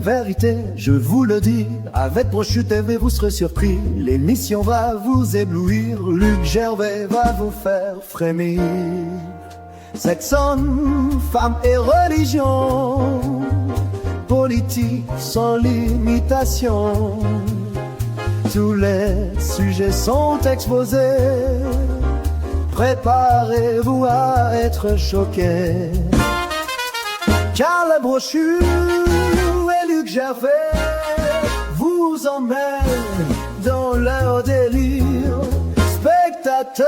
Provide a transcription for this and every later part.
vérité, je vous le dis. Avec Brochu TV, vous serez surpris. L'émission va vous éblouir. Luc Gervais va vous faire frémir. Sexe, hommes, femmes et religion. Politique sans limitation. Tous les sujets sont exposés. Préparez-vous à être choqués. Car la Brochu et Luc Gervais vous emmènent dans leur délire. Spectateurs,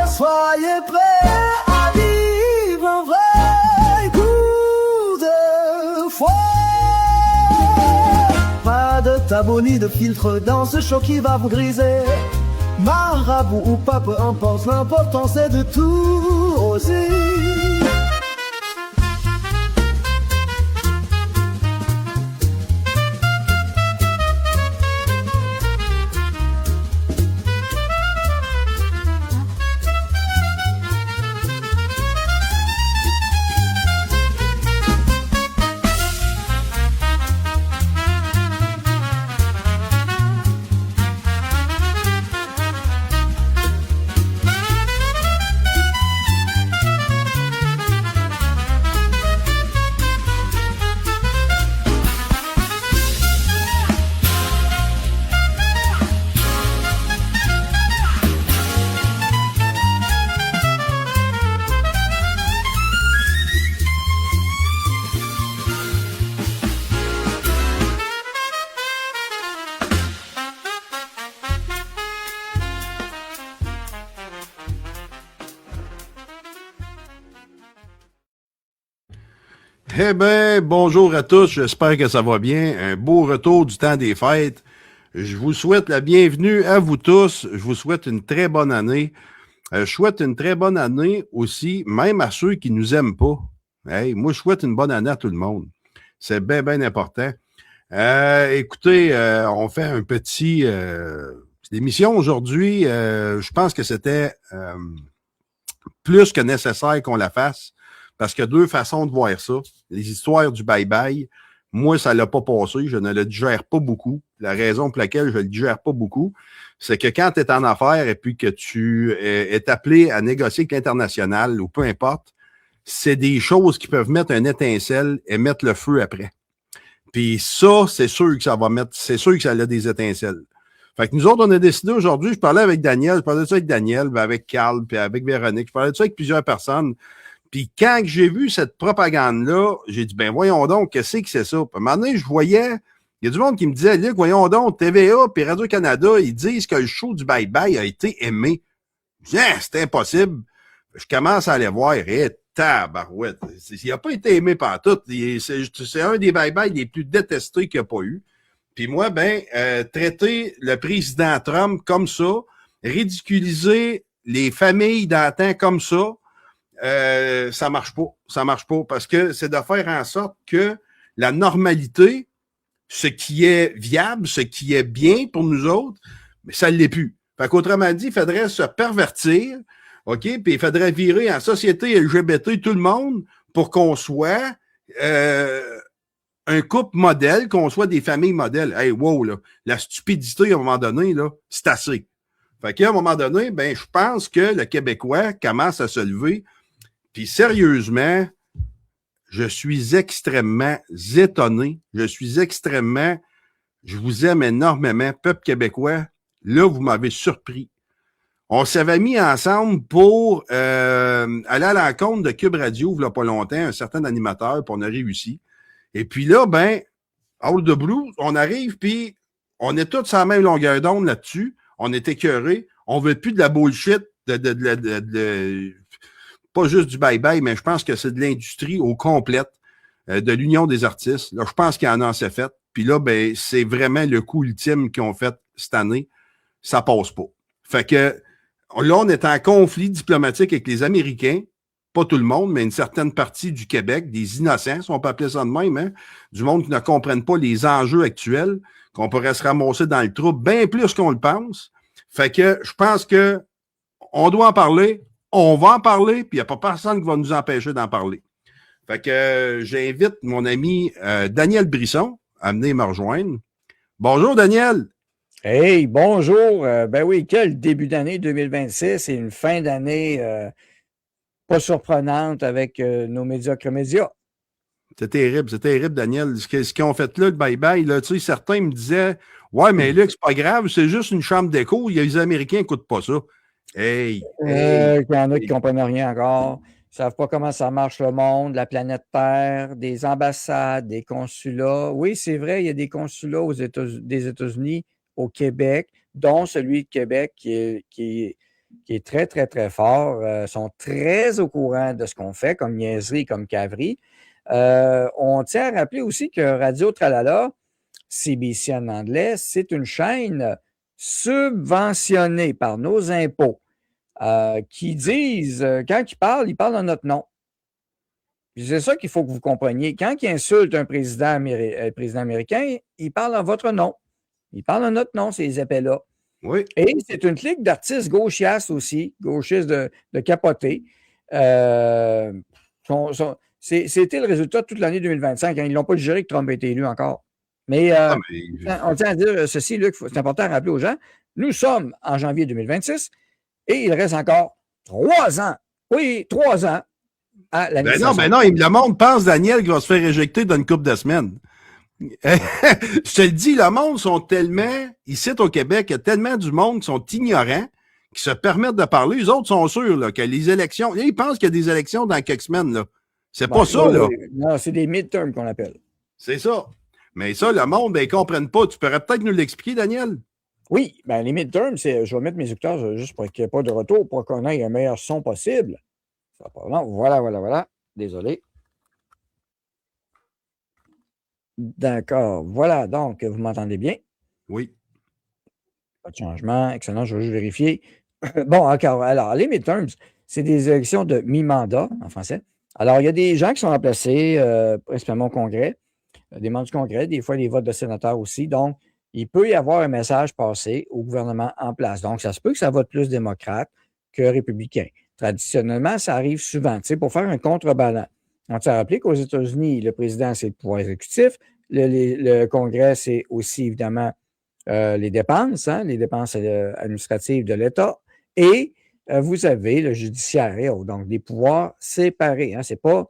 soyez prêts à vivre un vrai coup de foi. Pas de tabou ni de filtre dans ce show qui va vous griser. Marabout ou pas, peu importe, l'important c'est de tout oser. Eh bien, bonjour à tous, j'espère que ça va bien. Un beau retour du temps des fêtes. Je vous souhaite la bienvenue à vous tous. Je vous souhaite une très bonne année. Je souhaite une très bonne année aussi, même à ceux qui nous aiment pas. Hey, moi, je souhaite une bonne année à tout le monde. C'est bien, bien important. Écoutez, on fait un petit... l'émission aujourd'hui, je pense que c'était plus que nécessaire qu'on la fasse. Parce qu'il y a deux façons de voir ça. Les histoires du bye-bye, moi, ça ne l'a pas passé. Je ne le digère pas beaucoup. La raison pour laquelle je ne le digère pas beaucoup, c'est que quand tu es en affaires et puis que tu es appelé à négocier avec l'international ou peu importe, c'est des choses qui peuvent mettre un étincelle et mettre le feu après. Puis ça, c'est sûr que ça va mettre, c'est sûr que ça a des étincelles. Fait que nous autres, on a décidé aujourd'hui, je parlais avec Daniel, je parlais de ça avec Daniel, avec Carl, puis avec Véronique, je parlais de ça avec plusieurs personnes. Puis quand j'ai vu cette propagande-là, j'ai dit, ben voyons donc, qu'est-ce que c'est ça? Puis à un moment donné, je voyais, il y a du monde qui me disait, Luc, voyons donc, TVA puis Radio-Canada, ils disent que le show du bye-bye a été aimé. Je dis, c'est impossible. Je commence à aller voir, et tabarouette. Il n'a pas été aimé par tout. C'est un des bye-bye les plus détestés qu'il n'y a pas eu. Puis moi, traiter le président Trump comme ça, ridiculiser les familles d'antan comme ça, ça marche pas. Ça marche pas parce que c'est de faire en sorte que la normalité, ce qui est viable, ce qui est bien pour nous autres, mais ça ne l'est plus. Fait qu'autrement dit, il faudrait se pervertir, OK? Puis il faudrait virer en société LGBT tout le monde pour qu'on soit un couple modèle, qu'on soit des familles modèles. Hey, wow, là, la stupidité, à un moment donné, là, c'est assez. Fait qu'à un moment donné, je pense que le Québécois commence à se lever. Puis sérieusement, je suis extrêmement étonné. Je vous aime énormément, peuple québécois. Là, vous m'avez surpris. On s'avait mis ensemble pour aller à l'encontre de Cube Radio, il n'y a pas longtemps, un certain animateur, puis on a réussi. Et puis là, out of blue, on arrive, puis on est tous sur la même longueur d'onde là-dessus. On est écœurés. On veut plus de la bullshit, pas juste du bye-bye, mais je pense que c'est de l'industrie au complète, de l'Union des artistes. Là, je pense qu'il y en a assez fait. Puis là, c'est vraiment le coup ultime qu'ils ont fait cette année. Ça passe pas. Fait que là, on est en conflit diplomatique avec les Américains. Pas tout le monde, mais une certaine partie du Québec, des innocents, si on peut appeler ça de même, hein, du monde qui ne comprennent pas les enjeux actuels, qu'on pourrait se ramasser dans le trou bien plus qu'on le pense. Fait que je pense que on doit en parler. On va en parler, puis il n'y a pas personne qui va nous empêcher d'en parler. Fait que j'invite mon ami Daniel Brisson à venir me rejoindre. Bonjour, Daniel. Hey, bonjour. Ben oui, quel début d'année 2026 et une fin d'année pas surprenante avec nos médiocres médias. C'est terrible, Daniel. Ce qu'ils ont fait là, le bye-bye, là, tu sais, certains me disaient ouais, mais là, c'est pas grave, c'est juste une chambre d'écho. Les Américains n'écoutent pas ça. Hey! Il y en a qui ne comprennent rien encore. Ils ne savent pas comment ça marche le monde, la planète Terre, des ambassades, des consulats. Oui, c'est vrai, il y a des consulats des États-Unis au Québec, dont celui de Québec qui est très, très, très fort. Sont très au courant de ce qu'on fait, comme niaiserie, comme caverie. On tient à rappeler aussi que Radio Tralala, CBC en anglais, c'est une chaîne subventionnée par nos impôts qui disent, quand ils parlent en notre nom. Puis c'est ça qu'il faut que vous compreniez. Quand ils insultent un président américain, ils parlent en votre nom. Ils parlent en notre nom, ces épais-là. Oui. Et c'est une clique d'artistes gauchistes aussi, gauchistes de capotés. C'était le résultat de toute l'année 2025. Hein. Ils n'ont pas digéré que Trump ait été élu encore. Mais on tient à dire ceci, Luc, c'est important à rappeler aux gens. Nous sommes en janvier 2026 et il reste encore 3 ans. Oui, 3 ans à l'administration. Ben non, le monde pense, Daniel, qu'il va se faire éjecter dans une couple de semaines. Je te le dis, le monde sont tellement, ici au Québec, il y a tellement du monde qui sont ignorants, qui se permettent de parler. Les autres sont sûrs là, que les élections, ils pensent qu'il y a des élections dans quelques semaines. Là. C'est pas ça, là. Non, c'est des midterms qu'on appelle. C'est ça. Mais ça, le monde, ils ne comprennent pas. Tu pourrais peut-être nous l'expliquer, Daniel? Oui, ben les midterms, je vais mettre mes écouteurs juste pour qu'il n'y ait pas de retour, pour qu'on ait un meilleur son possible. Voilà. Désolé. D'accord. Voilà, donc, vous m'entendez bien? Oui. Pas de changement. Excellent, je vais juste vérifier. Bon, encore. Alors, les midterms, c'est des élections de mi-mandat en français. Alors, il y a des gens qui sont remplacés, principalement au Congrès, des membres du Congrès, des fois des votes de sénateurs aussi. Donc, il peut y avoir un message passé au gouvernement en place. Donc, ça se peut que ça vote plus démocrate que républicain. Traditionnellement, ça arrive souvent, tu sais, pour faire un contrebalance. On t'a rappelé qu'aux États-Unis, le président, c'est le pouvoir exécutif. Le Congrès, c'est aussi évidemment les dépenses, hein, les dépenses administratives de l'État. Et vous avez le judiciaire et autres, donc des pouvoirs séparés. Hein, c'est pas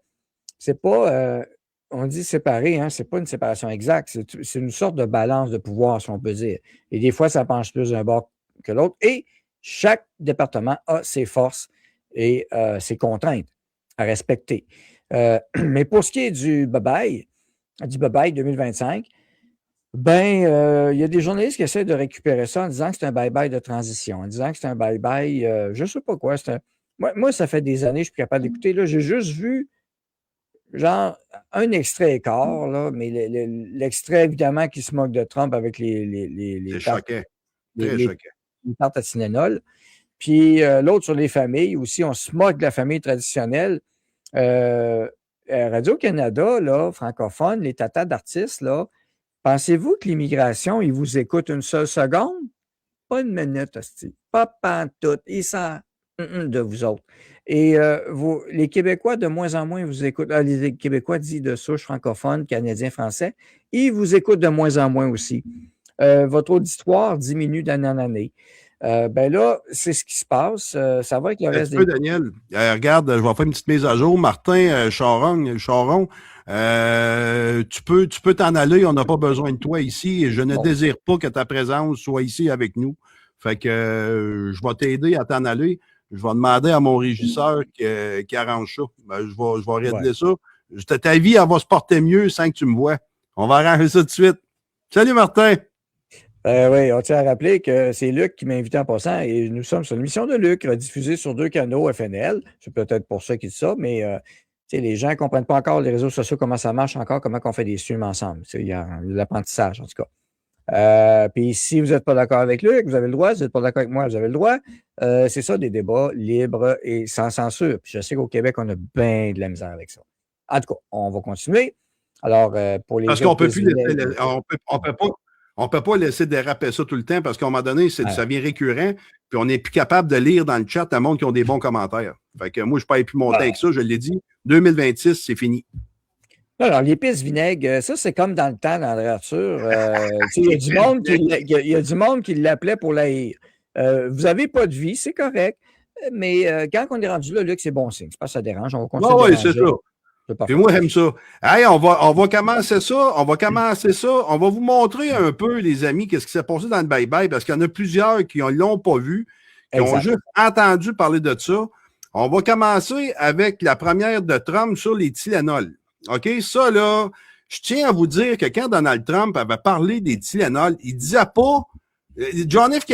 on dit séparé, hein, c'est pas une séparation exacte. C'est une sorte de balance de pouvoir, si on peut dire. Et des fois, ça penche plus d'un bord que l'autre. Et chaque département a ses forces et ses contraintes à respecter. Mais pour ce qui est du bye-bye 2025, il y a des journalistes qui essaient de récupérer ça en disant que c'est un bye-bye de transition, en disant que c'est un bye-bye, je ne sais pas quoi. Moi, ça fait des années que je suis capable d'écouter. Là, j'ai juste vu genre un extrait quart, là, mais l'extrait, évidemment, qui se moque de Trump avec les tartes, les tartes à Tylenol. Puis l'autre sur les familles aussi, on se moque de la famille traditionnelle. Radio-Canada, là, francophone, les tatas d'artistes, là, pensez-vous que l'immigration, ils vous écoutent une seule seconde? Pas une minute, hostie. Pas pantoute. Ils sont de vous autres. Et les Québécois, de moins en moins, vous écoutent. Les Québécois dits de souche francophone, canadiens, français, ils vous écoutent de moins en moins aussi. Votre auditoire diminue d'année en année. Là, c'est ce qui se passe. Ça va avec le reste des... Daniel, regarde, je vais faire une petite mise à jour. Martin Charon, tu peux t'en aller. On n'a pas besoin de toi ici. Et je ne désire pas que ta présence soit ici avec nous. Fait que je vais t'aider à t'en aller. Je vais demander à mon régisseur qui arrange ça. Je vais régler ça. Ta vie, elle va se porter mieux sans que tu me vois. On va arranger ça tout de suite. Salut, Martin! Oui, on tient à rappeler que c'est Luc qui m'a invité en passant et nous sommes sur l'émission de Luc, diffusée sur 2 canaux FNL. C'est peut-être pour ça qu'il dit ça, mais les gens ne comprennent pas encore les réseaux sociaux, comment ça marche encore, comment on fait des streams ensemble. Il y a l'apprentissage, en tout cas. Puis si vous n'êtes pas d'accord avec Luc, vous avez le droit. Si vous n'êtes pas d'accord avec moi, vous avez le droit. C'est ça, des débats libres et sans censure. Puis je sais qu'au Québec, on a bien de la misère avec ça. En tout cas, on va continuer. Alors, pour les... Parce qu'on peut plus laisser, on peut pas laisser déraper ça tout le temps parce qu'à un moment donné, ça devient récurrent. Puis on n'est plus capable de lire dans le chat le monde qui ont des bons commentaires. Fait que moi, je ne peux plus monter avec ça, je l'ai dit. 2026, c'est fini. Alors, l'épice vinaigre, ça, c'est comme dans le temps, dans la nature. Il y a du monde qui l'appelait pour l'haïr. Vous n'avez pas de vie, c'est correct. Mais quand on est rendu là, c'est bon signe. C'est pas que ça dérange. On va continuer. Oui, c'est ça. Puis moi, j'aime ça. Hey, on va commencer ça. On va vous montrer un peu, les amis, qu'est-ce qui s'est passé dans le bye-bye, parce qu'il y en a plusieurs qui ne l'ont pas vu, qui ont juste entendu parler de ça. On va commencer avec la première de Trump sur les Tylenol. OK? Ça, là, je tiens à vous dire que quand Donald Trump avait parlé des Tylenol, il disait pas, John F.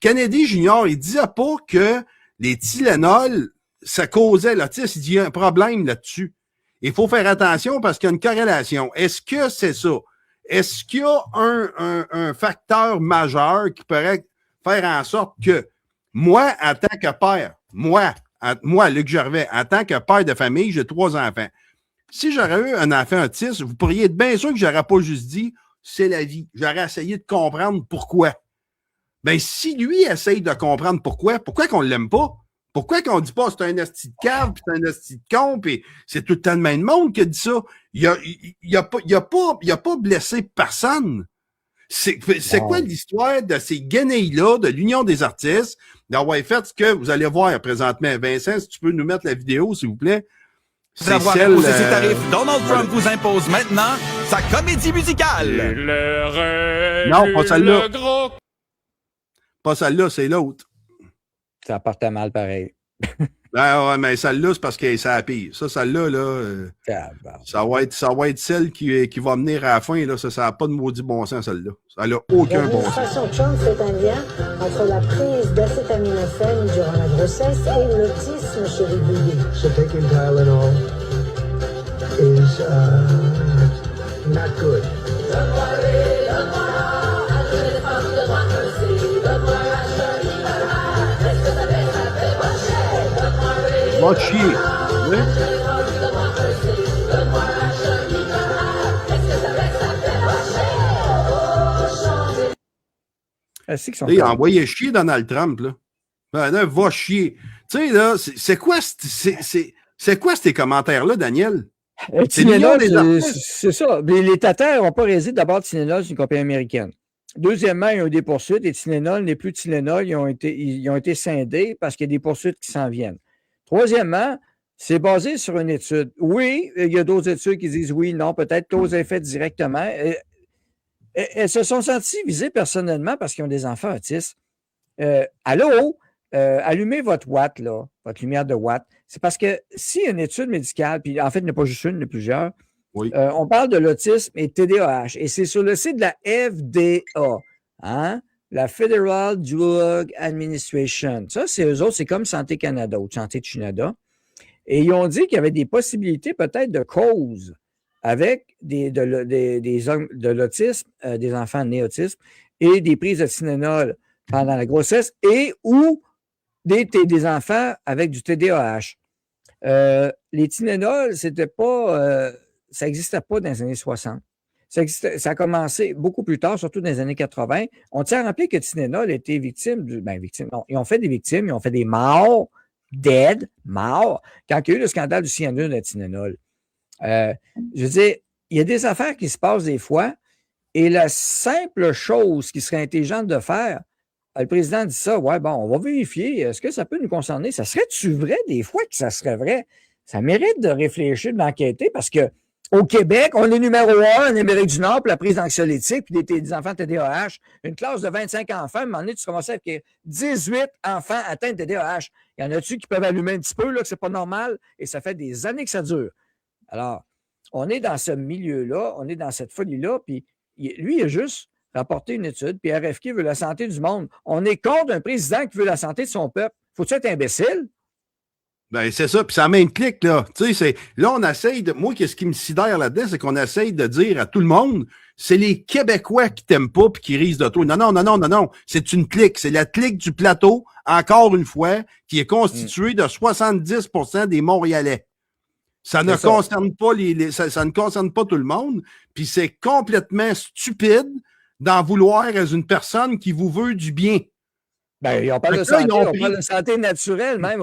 Kennedy Jr., il disait pas que les Tylenol, ça causait l'autisme. Il dit, il y a un problème là-dessus. Il faut faire attention parce qu'il y a une corrélation. Est-ce que c'est ça? Est-ce qu'il y a un facteur majeur qui pourrait faire en sorte que moi, en tant que père, moi, Luc Gervais, en tant que père de famille, j'ai 3 enfants. Si j'aurais eu un enfant autiste, vous pourriez être bien sûr que j'aurais pas juste dit c'est la vie. J'aurais essayé de comprendre pourquoi. Ben, si lui essaye de comprendre pourquoi qu'on l'aime pas? Pourquoi qu'on dit pas c'est un esti de cave, puis c'est un esti de con, puis c'est tout le temps le même monde qui a dit ça? Il a pas blessé personne. C'est quoi l'histoire de ces guenilles-là, de l'Union des artistes, d'avoir fait ce que vous allez voir présentement? Vincent, si tu peux nous mettre la vidéo, s'il vous plaît. Après avoir imposé ses tarifs, Donald Trump vous impose maintenant sa comédie musicale. Non, pas celle-là. Pas celle-là, c'est l'autre. Ça partait mal pareil. Ben ouais, mais celle-là, c'est parce que c'est la pire. Celle-là, ça va être celle qui va venir à la fin. Là. Ça n'a pas de maudit bon sens, celle-là. Ça n'a aucun bon sens. L'administration Trump fait un lien entre la prise d'acétaminophène durant la grossesse et l'autisme chez les bébés. So taking Tylenol is not good. Va chier. Oui? Il a envoyé chier Donald Trump, là. Ben, là, va chier. Tu sais, là, c'est quoi ces commentaires-là, Daniel? C'est ça. Les Tatars n'ont pas résidé d'abord Tylenol, c'est une compagnie américaine. Deuxièmement, il y a eu des poursuites et Tylenol n'est plus Tylenol. Ils ont été scindés parce qu'il y a des poursuites qui s'en viennent. Troisièmement, c'est basé sur une étude. Oui, il y a d'autres études qui disent oui, non, peut-être cause et effet directement. Elles se sont senties visées personnellement parce qu'ils ont des enfants autistes. Allô, allumez votre watt, là, votre lumière de watt. C'est parce que si une étude médicale, puis en fait, il n'y en a pas juste une, il y en a plusieurs, oui. On parle de l'autisme et TDAH. Et c'est sur le site de la FDA, hein? La Federal Drug Administration. Ça, c'est eux autres, c'est comme Santé Canada ou Santé Canada. Et ils ont dit qu'il y avait des possibilités peut-être de cause avec de l'autisme, des enfants nés autistes et des prises de Tylenol pendant la grossesse et ou des enfants avec du TDAH. Les Tylenol, c'était pas, ça n'existait pas dans les années 60. Ça a commencé beaucoup plus tard, surtout dans les années 80. On tient à rappeler que Tylenol était victime non, ils ont fait des victimes, ils ont fait des morts, morts, quand il y a eu le scandale du cyanure de Tylenol. Je veux dire, il y a des affaires qui se passent des fois, et la simple chose qui serait intelligente de faire, le président dit ça, ouais, bon, on va vérifier, est-ce que ça peut nous concerner? Ça serait-tu vrai des fois que ça serait vrai? Ça mérite de réfléchir, d'enquêter, parce que au Québec, on est numéro 1 en Amérique du Nord pour la prise d'anxiolytiques puis des enfants TDAH. Une classe de 25 enfants, à un moment donné, tu commences avec 18 enfants atteints de TDAH. Il y en a-tu qui peuvent allumer un petit peu, là, que c'est pas normal, et ça fait des années que ça dure. Alors, on est dans ce milieu-là, on est dans cette folie-là, puis lui, il a juste rapporté une étude, puis RFK veut la santé du monde. On est contre un président qui veut la santé de son peuple. Faut-tu être imbécile? Ben, c'est ça. Puis ça même clic, là. Tu sais, là, on essaye de. Moi, qu'est-ce qui me sidère là-dedans, c'est qu'on essaye de dire à tout le monde, c'est les Québécois qui t'aiment pas puis qui risent de toi. Non. C'est une clique. C'est la clique du plateau, encore une fois, qui est constituée de 70% des Montréalais. Ça ne concerne pas ça ne concerne pas tout le monde. Puis c'est complètement stupide d'en vouloir à une personne qui vous veut du bien. Ben, on parle Fait de que là, santé, ils ont on pris- parle de santé naturelle, même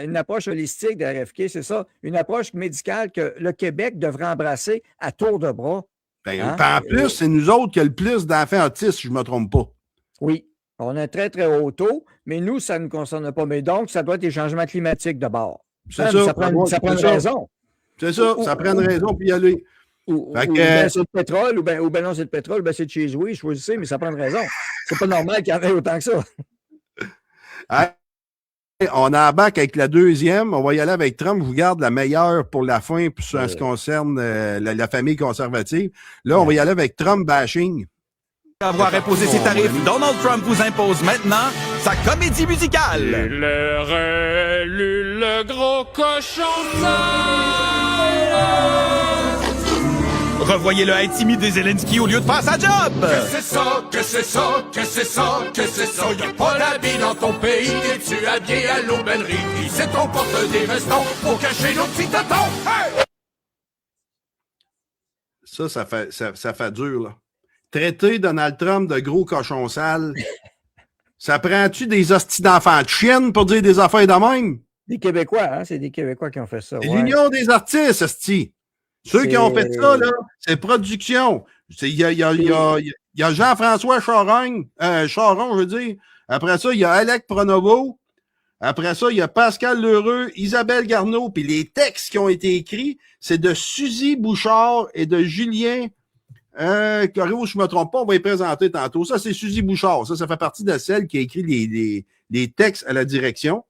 une approche holistique de RFK, c'est ça, une approche médicale que le Québec devrait embrasser à tour de bras. Ben, Hein? en plus, c'est nous autres qui avons le plus d'enfants autistes, si je ne me trompe pas. Oui, on a un très, très haut taux, mais nous, ça ne nous concerne pas. Mais donc, ça doit être les changements climatiques d'abord. C'est Hein, ça. ça prend une ça. raison. C'est ça, ça prend une raison pour y aller. Ou Fait que- ben c'est le pétrole, ou ben non, c'est le pétrole, ben c'est de chez Zoé, choisissez, mais ça prend une raison. C'est pas normal qu'il y en ait autant que ça. Hey, on embarque avec la deuxième. On va y aller avec Trump. Je vous garde la meilleure pour la fin, pour ce qui concerne la famille conservative. Là, on va y aller avec Trump bashing. Avoir imposé ses tarifs, Donald Trump vous impose maintenant sa comédie musicale. Le gros cochon Revoyez-le intimider Zelensky au lieu de faire sa job. c'est ça, que c'est ça, que c'est ça, que c'est ça. Y'a pas d'habits dans ton pays, es-tu habillé à l'aubainerie? C'est ton porte des vestons pour cacher nos petits tatons. Hey! Ça fait dur, là. Traiter Donald Trump de gros cochon sale, ça prend-tu des hosties d'enfants de chienne pour dire des affaires de même? Des Québécois, hein? C'est des Québécois qui ont fait ça. C'est ouais. l'Union des artistes, hostie. Ceux qui ont fait ça, là, c'est production. Il y a Jean-François Charon, je veux dire. Après ça, il y a Alec Pronovo. Après ça, il y a Pascal Lheureux, Isabelle Garneau. Puis les textes qui ont été écrits, c'est de Suzy Bouchard et de Julien Corriveau, je ne me trompe pas, on va les présenter tantôt. Ça, c'est Suzy Bouchard. Ça fait partie de celle qui a écrit les textes à la direction.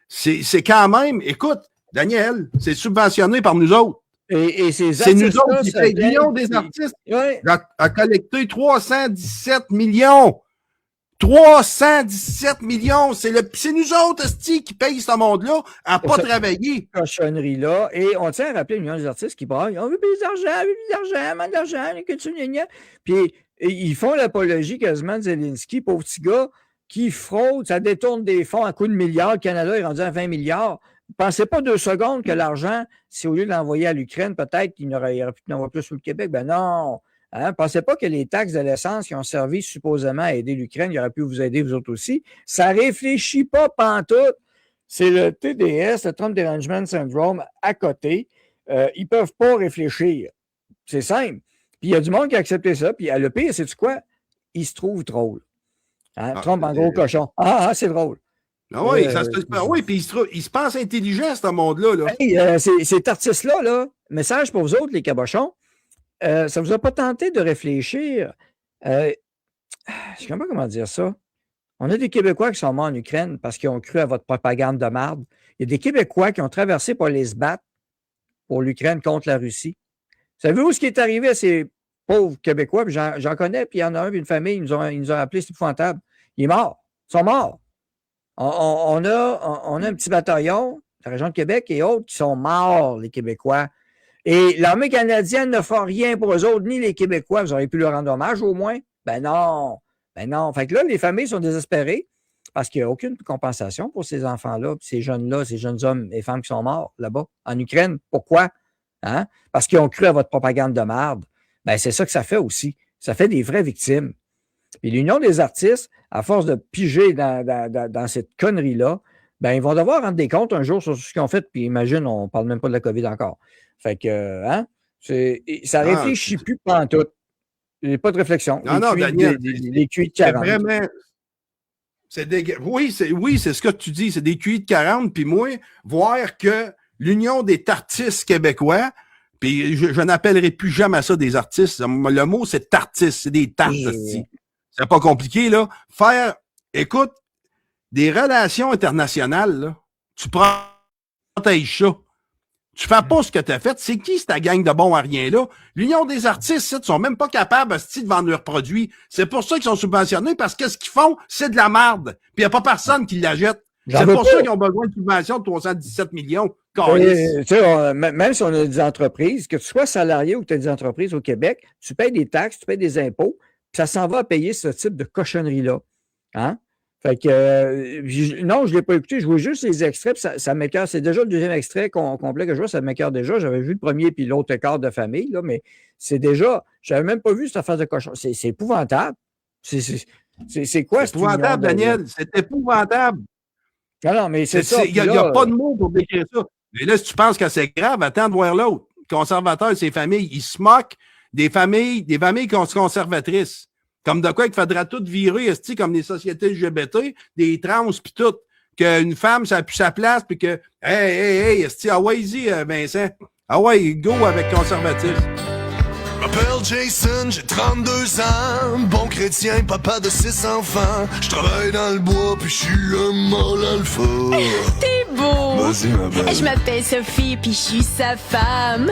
C'est quand même, écoute, Daniel, c'est subventionné par nous autres. Et ces C'est nous artistes-là, autres qui ça payent. vient- L'Union des artistes Ouais. a collecté 317 millions. 317 millions. C'est nous autres, esti, qui payent ce monde-là à Pour pas ça- travailler. Cochonnerie-là. Et on tient à rappeler l'Union des artistes qui braillent. On veut plus d'argent, on veut plus d'argent, manque d'argent, les cultures, gna, gna. Puis ils font l'apologie quasiment de Zelensky, pauvre petit gars, qui fraude, ça détourne des fonds à coups de milliards. Le Canada est rendu à 20 milliards. Pensez pas 2 secondes que l'argent, si au lieu de l'envoyer à l'Ukraine, peut-être qu'il aurait pu en avoir plus sur le Québec. Ben non. Hein? Pensez pas que les taxes de l'essence qui ont servi supposément à aider l'Ukraine, il aurait pu vous aider, vous autres aussi. Ça réfléchit pas pantoute. C'est le TDS, le Trump Derangement Syndrome, à côté. Ils peuvent pas réfléchir. C'est simple. Puis il y a du monde qui a accepté ça. Puis le pire, c'est-tu quoi? Il se trouve drôle. Hein? Trump en gros cochon. C'est drôle. Ah oui, oui, puis il se pense intelligent, ce monde-là. Là. Hey, cet artiste-là, là, message pour vous autres, les cabochons, ça vous a pas tenté de réfléchir? Je ne sais pas comment dire ça. On a des Québécois qui sont morts en Ukraine parce qu'ils ont cru à votre propagande de marde. Il y a des Québécois qui ont traversé pour aller se battre pour l'Ukraine contre la Russie. Savez-vous ce qui est arrivé à ces pauvres Québécois? Puis j'en connais, puis il y en a un, puis une famille, ils nous ont appelé, c'est épouvantable. Il est mort. Ils sont morts. On a un petit bataillon de la région de Québec et autres qui sont morts, les Québécois. Et l'armée canadienne ne fera rien pour eux autres, ni les Québécois. Vous auriez pu leur rendre hommage au moins? Ben non. Fait que là, les familles sont désespérées parce qu'il n'y a aucune compensation pour ces enfants-là, ces jeunes-là, ces jeunes hommes et femmes qui sont morts là-bas, en Ukraine. Pourquoi? Hein? Parce qu'ils ont cru à votre propagande de merde. Ben, c'est ça que ça fait aussi. Ça fait des vraies victimes. Puis l'Union des artistes, à force de piger dans cette connerie-là, ben, ils vont devoir rendre des comptes un jour sur ce qu'ils ont fait. Puis imagine, on ne parle même pas de la COVID encore. Fait que, ça réfléchit plus pantoute. Il n'y a pas de réflexion. Non, Daniel, les QI de 40. Vraiment, oui, c'est ce que tu dis, c'est des QI de 40. Puis moi, voir que l'Union des artistes québécois, puis je n'appellerai plus jamais ça des artistes. Le mot, c'est tartistes, c'est des tartes. C'est pas compliqué, là. Écoute, des relations internationales, là, tu protèges ça. Tu fais pas ce que tu as fait. C'est qui cette gang de bons à rien là? L'Union des artistes, ils sont même pas capables de vendre leurs produits. C'est pour ça qu'ils sont subventionnés, parce que ce qu'ils font, c'est de la merde. Puis il n'y a pas personne qui la jette. C'est pour ça qu'ils ont besoin de subventions de 317 millions. Même si on a des entreprises, que tu sois salarié ou que tu as des entreprises au Québec, tu payes des taxes, tu payes des impôts, puis ça s'en va à payer ce type de cochonnerie-là. Hein? Fait que, non, je ne l'ai pas écouté, je vois juste les extraits, puis ça m'écoeure. C'est déjà le deuxième extrait complet que je vois, ça m'écoeure déjà. J'avais vu le premier puis l'autre quart de famille, là, mais c'est déjà, je n'avais même pas vu cette affaire de cochon. C'est épouvantable. C'est quoi C'est épouvantable, Daniel. C'est épouvantable. Non, mais c'est ça. Il n'y a pas de mots pour décrire ça. Mais là, si tu penses que c'est grave, attends de voir l'autre. Conservateur, ses familles, ils se moquent des familles conservatrices. Comme de quoi il faudra tout virer, comme les sociétés LGBT, des trans pis tout. Qu'une femme, ça a plus sa place, puis que, hey, ah ouais, easy, Vincent. Ah ouais, go avec conservatif. Je m'appelle Jason, j'ai 32 ans, bon chrétien, papa de 6 enfants. Je travaille dans le bois, puis je suis un mâle alpha. T'es beau! Vas-y, ma belle. Je m'appelle Sophie, puis je suis sa femme.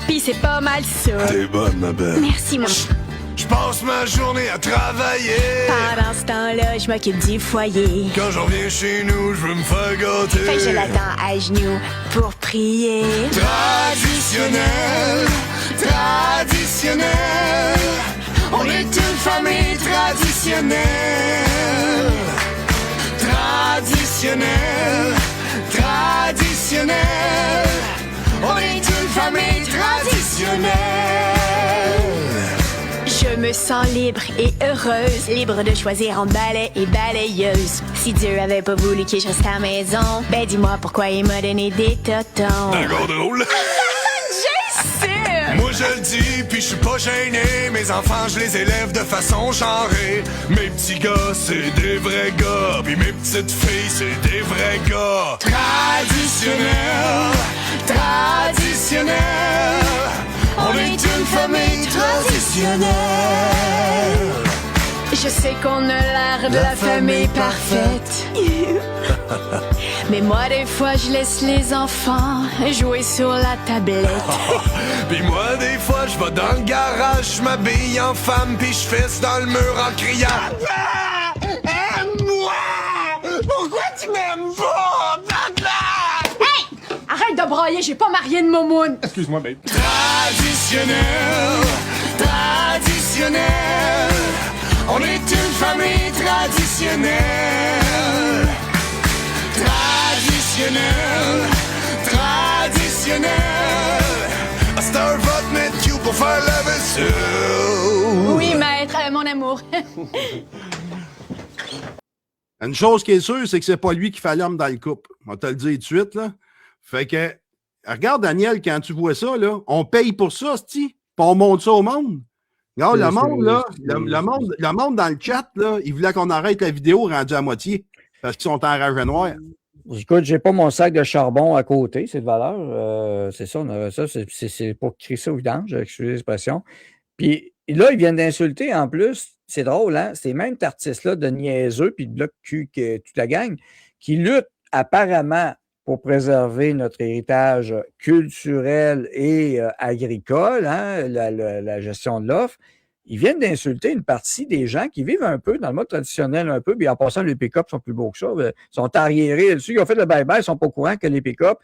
Puis c'est pas mal ça. T'es bonne, ma belle. Merci, mon... Je passe ma journée à travailler. Pendant ce temps-là, je m'occupe du foyer. Quand j'en reviens chez nous, je veux me faire gâter. Fait que je l'attends à genoux pour prier. Traditionnel, traditionnel. On est une famille traditionnelle. Traditionnel, traditionnel. On est une famille traditionnelle. Je me sens libre et heureuse, libre de choisir en balai et balayeuse. Si Dieu avait pas voulu que je reste à la maison, ben dis-moi pourquoi il m'a donné des totons. D'accord drôle. Jason! Moi je le dis, puis je suis pas gêné. Mes enfants, je les élève de façon genrée. Mes petits gars, c'est des vrais gars. Puis mes petites filles, c'est des vrais gars. Traditionnel, traditionnel. On est une famille traditionnelle. Je sais qu'on a l'air de la famille parfaite. Mais moi, des fois, je laisse les enfants jouer sur la tablette. Puis moi, des fois, je vais dans le garage, je m'habille en femme, puis je fesse dans le mur en criant Papa! Aime-moi! Pourquoi tu m'aimes pas, papa? Hey! Arrête de brailler, j'ai pas marié de momoune. Excuse-moi, babe. Traditionnel, traditionnel. On est une famille traditionnelle. Traditionnel, traditionnel. À cette heure, va te mettre cute pour faire la vaisselle. Oui, maître, mon amour. Une chose qui est sûre, c'est que c'est pas lui qui fait l'homme dans le couple. On va te le dire tout de suite, là. Fait que, regarde, Daniel, quand tu vois ça, là, on paye pour ça, c'ti, puis on montre ça au monde. Regarde, le monde, là, le monde dans le chat, là, il voulait qu'on arrête la vidéo rendue à moitié parce qu'ils sont en rage noire. Écoute, j'ai pas mon sac de charbon à côté, c'est de valeur. C'est ça, on a ça, c'est pour créer ça au vidange, excusez l'expression. Puis là, ils viennent d'insulter en plus. C'est drôle, hein? C'est même cet artiste-là de niaiseux, puis de bloc cul, toute la gang, qui lutte apparemment pour préserver notre héritage culturel et agricole, hein, la gestion de l'offre. Ils viennent d'insulter une partie des gens qui vivent un peu dans le mode traditionnel, un peu, puis en passant, les pick-up sont plus beaux que ça. Ils sont arriérés. Ceux qui ont fait le bye-bye ne sont pas au courant que les pick-up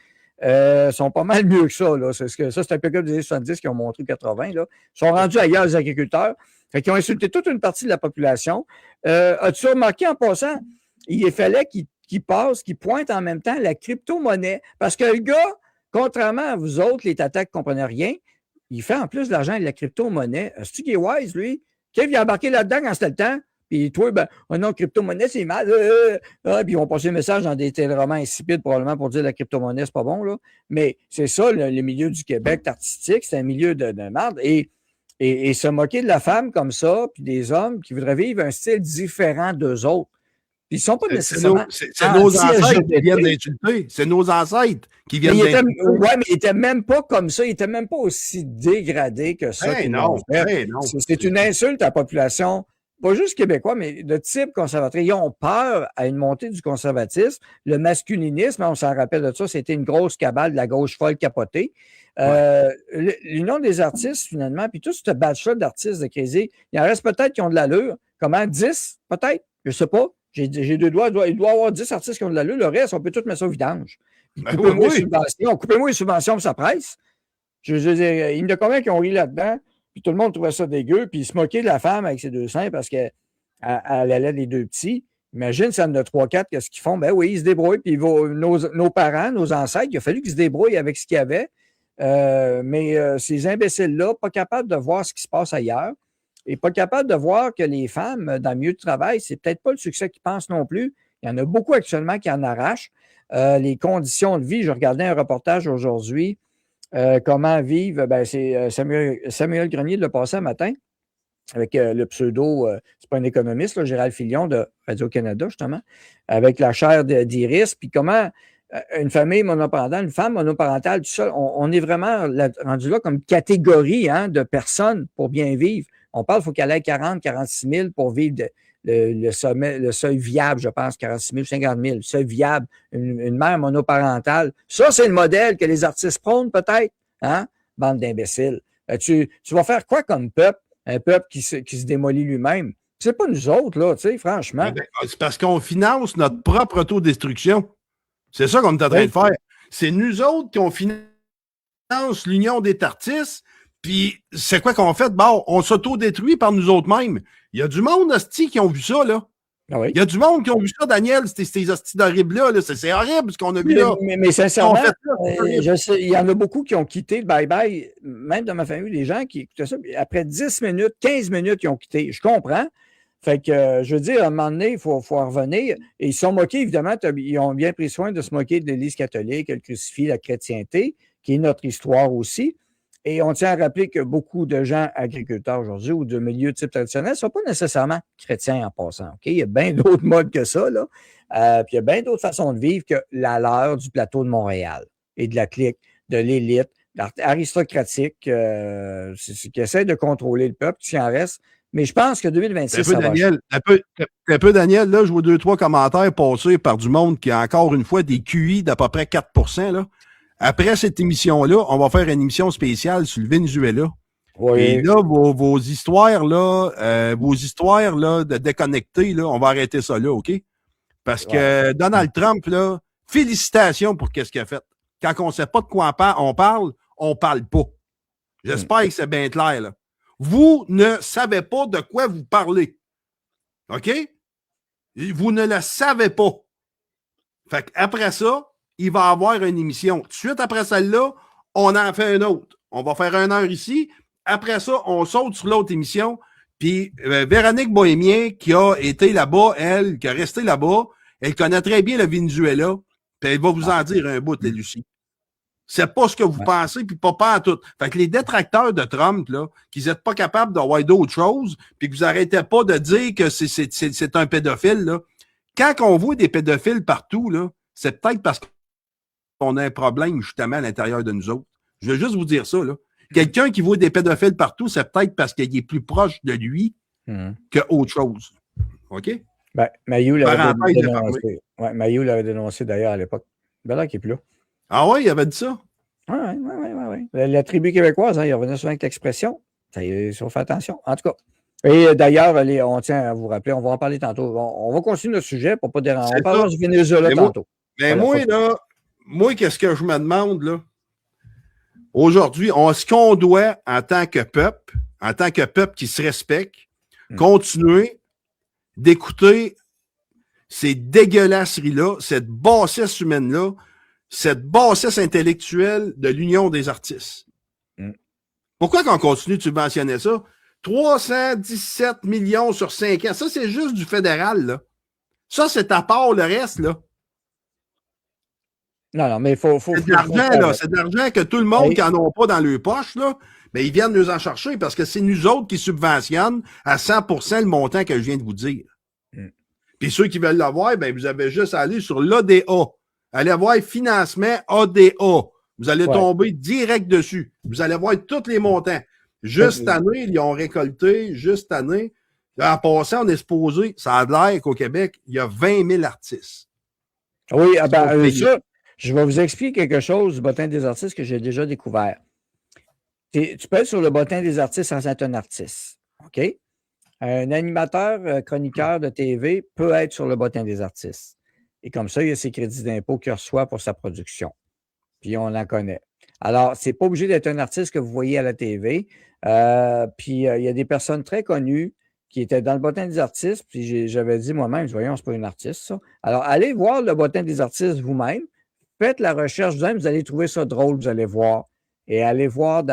sont pas mal mieux que ça. Là. C'est un pick-up des années 70 qui ont montré 80. Là. Ils sont rendus ailleurs, les agriculteurs. Fait qu'ils ont insulté toute une partie de la population. As-tu remarqué en passant, il fallait qu'ils pointent en même temps la crypto-monnaie. Parce que le gars, contrairement à vous autres, les tatas qui ne comprenaient rien, il fait en plus de l'argent avec la crypto-monnaie. Est-ce qu'il est wise, lui? Kev, il a embarqué là-dedans quand c'était le temps. Puis toi, ben, oh non, crypto-monnaie, c'est mal. Puis ils vont passer le message dans des téléromans insipides, probablement, pour dire la crypto-monnaie, c'est pas bon, là. Mais c'est ça, le milieu du Québec artistique, c'est un milieu de merde. Et se moquer de la femme comme ça, puis des hommes qui voudraient vivre un style différent d'eux autres. Puis ils ne sont pas nécessairement. C'est nos ancêtres qui viennent d'insulter. C'est nos ancêtres qui viennent d'insulter. Oui, mais ils n'étaient même pas comme ça. Ils n'étaient même pas aussi dégradés que ça. Non. C'est une insulte à la population, pas juste québécois, mais de type conservateur. Ils ont peur à une montée du conservatisme. Le masculinisme, on s'en rappelle de ça, c'était une grosse cabale de la gauche folle capotée. L'Union des artistes, finalement, puis tout ce batch-là d'artistes de Crazy, il en reste peut-être qui ont de l'allure. Comment? 10, peut-être? Je ne sais pas. J'ai deux doigts. Il doit y avoir 10 artistes qui ont de l'allure. Le reste, on peut tout mettre ça au vidange. Coupez-moi les subventions pour sa presse. Je veux dire, il y en a combien qui ont ri là-dedans, puis tout le monde trouvait ça dégueu, puis ils se moquaient de la femme avec ses deux seins parce qu'elle allait des deux petits. Imagine, ça en a 3-4, qu'est-ce qu'ils font? Ben oui, ils se débrouillent, puis nos parents, nos ancêtres, il a fallu qu'ils se débrouillent avec ce qu'il y avait. Mais ces imbéciles-là, pas capables de voir ce qui se passe ailleurs et pas capables de voir que les femmes, dans le milieu de travail, c'est peut-être pas le succès qu'ils pensent non plus. Il y en a beaucoup actuellement qui en arrachent. Les conditions de vie, je regardais un reportage aujourd'hui, comment vivre, c'est Samuel Grenier de Le Passé un matin, avec le pseudo, c'est pas un économiste, là, Gérald Filion de Radio-Canada, justement, avec la chaire d'Iris, puis comment une famille monoparentale, une femme monoparentale, tout seul, on est vraiment rendu là comme catégorie de personnes pour bien vivre. On parle qu'il faut qu'elle ait 40, 46 000 pour vivre le seuil viable, je pense, 46 000, 50 000, le seuil viable, une mère monoparentale. Ça, c'est le modèle que les artistes prônent peut-être, hein? Bande d'imbéciles. Tu vas faire quoi comme peuple? Un peuple qui se démolit lui-même. C'est pas nous autres, là, tu sais, franchement. C'est parce qu'on finance notre propre autodestruction. C'est ça qu'on est en train de faire. C'est nous autres qui on finance l'Union des artistes, puis c'est quoi qu'on fait? Bon, on s'autodétruit par nous autres mêmes. Il y a du monde, hostie, qui ont vu ça, là. Ah oui. Il y a du monde qui ont vu ça, Daniel, ces hosties d'horribles-là. Là. C'est horrible ce qu'on a vu là. Mais sincèrement, il y en a beaucoup qui ont quitté le bye-bye, même dans ma famille, les gens qui écoutaient ça, après 10 minutes, 15 minutes, ils ont quitté. Je comprends. Fait que, je veux dire, à un moment donné, il faut en revenir. Et ils sont moqués, évidemment, ils ont bien pris soin de se moquer de l'Église catholique, le crucifix, la chrétienté, qui est notre histoire aussi. Et on tient à rappeler que beaucoup de gens agriculteurs aujourd'hui ou de milieux type traditionnel ne sont pas nécessairement chrétiens en passant. Okay? Il y a bien d'autres modes que ça, là. Puis il y a bien d'autres façons de vivre que la leur du plateau de Montréal et de la clique, de l'élite, aristocratique, qui essaie de contrôler le peuple, qui en reste. Mais je pense que 2026, ça va. Un peu, Daniel, là, je vois 2-3 commentaires passés par du monde qui a encore une fois des QI d'à peu près 4 là. Après cette émission-là, on va faire une émission spéciale sur le Venezuela. Oui. Et là, vos histoires, là, de déconnecter, là, on va arrêter ça là, OK? Parce que Donald Trump, là, félicitations pour qu'est-ce qu'il a fait. Quand on ne sait pas de quoi on parle pas. J'espère que c'est bien clair, là. Vous ne savez pas de quoi vous parlez. OK? Vous ne le savez pas. Fait qu'après ça, il va y avoir une émission. Tout de suite après celle-là, on en fait une autre. On va faire 1 heure ici. Après ça, on saute sur l'autre émission. Puis Véronique Bohémien, qui a été là-bas, elle, qui a resté là-bas, elle connaît très bien le Venezuela. Puis elle va vous en dire un bout, Lucie. C'est pas ce que vous pensez, puis pas en tout. Fait que les détracteurs de Trump, là, qu'ils n'êtes pas capables d'avoir d'autres choses, puis que vous n'arrêtez pas de dire que c'est un pédophile, là. Quand on voit des pédophiles partout, là, c'est peut-être parce qu'on a un problème, justement, à l'intérieur de nous autres. Je veux juste vous dire ça, là. Quelqu'un qui voit des pédophiles partout, c'est peut-être parce qu'il est plus proche de lui qu'autre chose. OK? Ben, Mayou l'avait dénoncé. Ouais, Mayou l'avait dénoncé d'ailleurs à l'époque. Ben là, qui est plus là. Ah ouais, il avait dit ça? Oui. La tribu québécoise, il revenait souvent avec l'expression. Il faut faire attention. En tout cas. Et d'ailleurs, on tient à vous rappeler, on va en parler tantôt. On va continuer notre sujet pour ne pas déranger. On parlera du Venezuela tantôt. Mais moi, qu'est-ce que je me demande, là? Aujourd'hui, est-ce qu'on doit, en tant que peuple qui se respecte, continuer d'écouter ces dégueulasseries-là, cette bassesse humaine-là, cette bassesse intellectuelle de l'Union des artistes? Pourquoi qu'on continue de subventionner ça? 317 millions sur 5 ans. Ça, c'est juste du fédéral, là. Ça, c'est à part le reste, là. Non, mais il faut... C'est de l'argent, là. C'est de l'argent que tout le monde qui n'en a pas dans leur poche, là, mais ils viennent nous en chercher parce que c'est nous autres qui subventionnent à 100% le montant que je viens de vous dire. Puis ceux qui veulent l'avoir, ben vous avez juste à aller sur l'ADA. Allez voir financement ADA. Vous allez tomber direct dessus. Vous allez voir tous les montants. Juste cette année, ils ont récolté, juste cette année. En passant, on est supposé, ça a l'air qu'au Québec, il y a 20 000 artistes. Oui, ça, je vais vous expliquer quelque chose du bottin des artistes que j'ai déjà découvert. Tu peux être sur le bottin des artistes sans être un artiste. OK? Un animateur, chroniqueur de TV peut être sur le bottin des artistes. Et comme ça, il y a ses crédits d'impôt qu'il reçoit pour sa production. Puis on en connaît. Alors, c'est pas obligé d'être un artiste que vous voyez à la TV. Puis il y a des personnes très connues qui étaient dans le bottin des artistes. Puis j'avais dit moi-même, voyons, c'est pas une artiste, ça. Alors, allez voir le bottin des artistes vous-même. Faites la recherche vous allez trouver ça drôle, vous allez voir. Et allez voir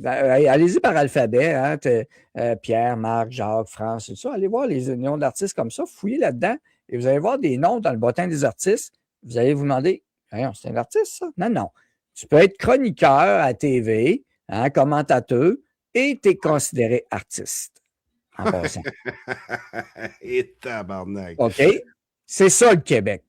allez-y par alphabet, hein, Pierre, Marc, Jacques, France, et tout ça. Allez voir les noms d'artistes comme ça, fouillez là-dedans, et vous allez voir des noms dans le bottin des artistes. Vous allez vous demander, c'est un artiste, ça? Non, non. Tu peux être chroniqueur à TV, hein, commentateur, et tu es considéré artiste, en passant. Et tabarnak. OK? C'est ça, le Québec.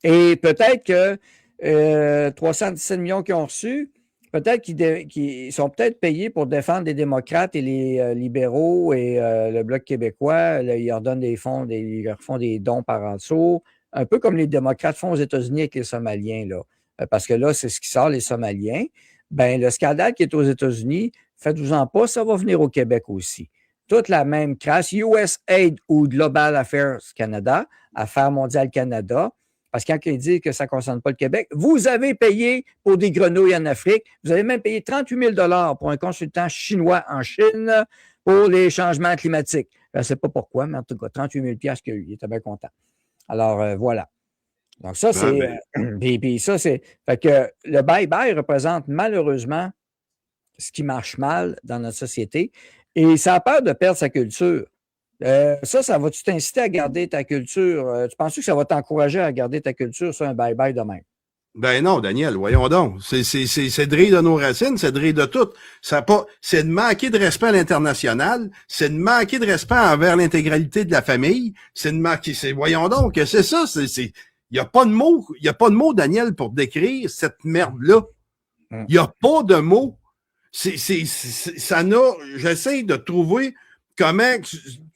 Et peut-être que 317 millions qu'ils ont reçus, peut-être qu'ils sont peut-être payés pour défendre les démocrates et les libéraux et le Bloc québécois. Là, ils leur donnent ils leur font des dons par en dessous, un peu comme les démocrates font aux États-Unis avec les Somaliens, là. Parce que là, c'est ce qui sort, les Somaliens. Ben, le scandale qui est aux États-Unis, faites-vous-en pas, ça va venir au Québec aussi. Toute la même crasse, USAID ou Global Affairs Canada, Affaires mondiales Canada, parce que quand ils disent que ça ne concerne pas le Québec, vous avez payé pour des grenouilles en Afrique, vous avez même payé 38 000 pour un consultant chinois en Chine pour les changements climatiques. Je ne sais pas pourquoi, mais en tout cas, 38 000 qu'il a eu, il était bien content. Alors, voilà. Donc, ça, c'est. Puis ça, c'est. Fait que le bye-bye représente malheureusement ce qui marche mal dans notre société. Et ça a peur de perdre sa culture. Ça va-tu t'inciter à garder ta culture? Tu penses que ça va t'encourager à garder ta culture sur un bye-bye de même? Ben non, Daniel, voyons donc. C'est de rire de nos racines, c'est de rire de tout. C'est de manquer de respect à l'international, c'est de manquer de respect envers l'intégralité de la famille, c'est de manquer. Voyons donc, c'est ça, il n'y a pas de mots, Daniel, pour décrire cette merde-là. Il n'y a pas de mots. J'essaie de trouver comment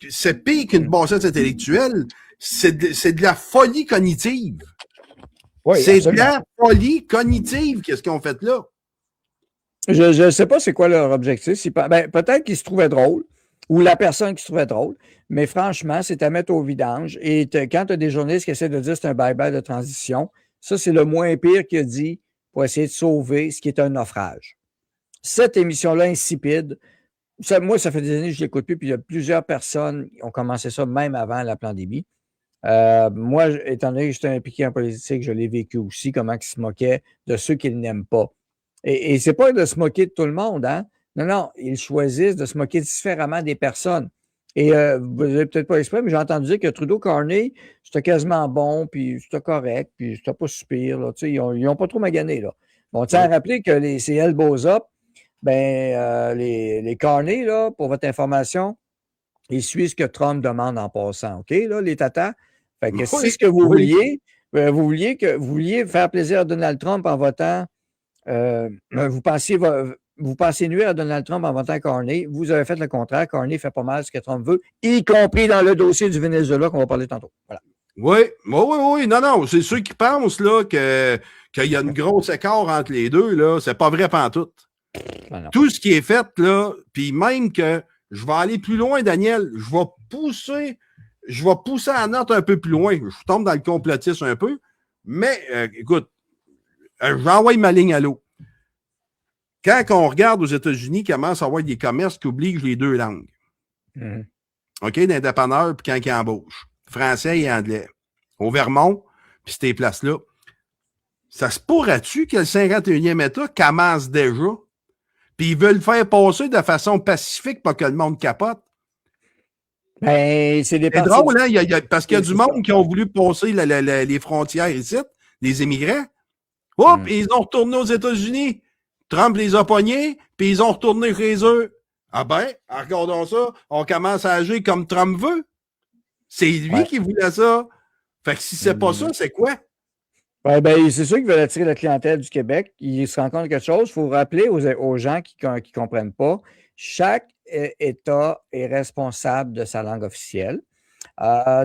c'est pire qu'une bassesse intellectuelle. C'est de la folie cognitive. Oui, c'est absolument. de la folie cognitive, qu'est-ce qu'ils ont fait là? Je ne sais pas c'est quoi leur objectif. Peut-être qu'ils se trouvaient drôle, ou la personne qui se trouvait drôle, mais franchement, c'est à mettre au vidange. Et quand tu as des journalistes qui essaient de dire que c'est un bye-bye de transition, ça, c'est le moins pire qu'il a dit pour essayer de sauver ce qui est un naufrage. Cette émission-là, insipide, moi, ça fait des années que je ne l'écoute plus, puis il y a plusieurs personnes qui ont commencé ça même avant la pandémie. Moi, étant donné que j'étais impliqué en politique, je l'ai vécu aussi, comment ils se moquaient de ceux qu'ils n'aiment pas. Et c'est pas de se moquer de tout le monde, hein? Non, ils choisissent de se moquer différemment des personnes. Et vous n'avez peut-être pas exprès, mais j'ai entendu dire que Trudeau-Carney, c'était quasiment bon, puis c'était correct, puis c'était pas si pire, là. Tu sais, ils n'ont pas trop magané, là. Bon, tiens à rappeler que ces elbows up, les Carney, là, pour votre information, ils suivent ce que Trump demande en passant, OK, là, les tatas? Fait que c'est ce que vous vouliez. Vous vouliez faire plaisir à Donald Trump en votant. Vous pensiez nuire à Donald Trump en votant Carney. Vous avez fait le contraire. Carney fait pas mal ce que Trump veut, y compris dans le dossier du Venezuela qu'on va parler tantôt. Voilà. Oui. Non. C'est ceux qui pensent là, qu'il y a une grosse écart entre les deux, là. C'est pas vrai pantoute. Tout ce qui est fait, là, puis même que je vais aller plus loin, Daniel, je vais pousser la note un peu plus loin. Je tombe dans le complotisme un peu. Mais, écoute, j'envoie ma ligne à l'eau. Quand on regarde aux États-Unis, il commence à avoir des commerces qui obligent les deux langues. OK, d'un dépanneur, puis quand ils embauchent. Français et anglais. Au Vermont, puis ces places-là. Ça se pourrait-tu que le 51e État commence déjà? Puis ils veulent faire passer de façon pacifique pour que le monde capote? C'est drôle, hein? Parce qu'il y a du monde qui ont voulu passer les frontières ici, les immigrants. Et ils ont retourné aux États-Unis. Trump les a pognés, puis ils ont retourné chez eux. Ah ben, regardons ça, on commence à agir comme Trump veut. C'est lui qui voulait ça. Fait que si c'est pas ça, c'est quoi? C'est sûr qu'ils veulent attirer la clientèle du Québec. Ils se rendent compte de quelque chose. Il faut rappeler aux gens qui ne comprennent pas, chaque État est responsable de sa langue officielle.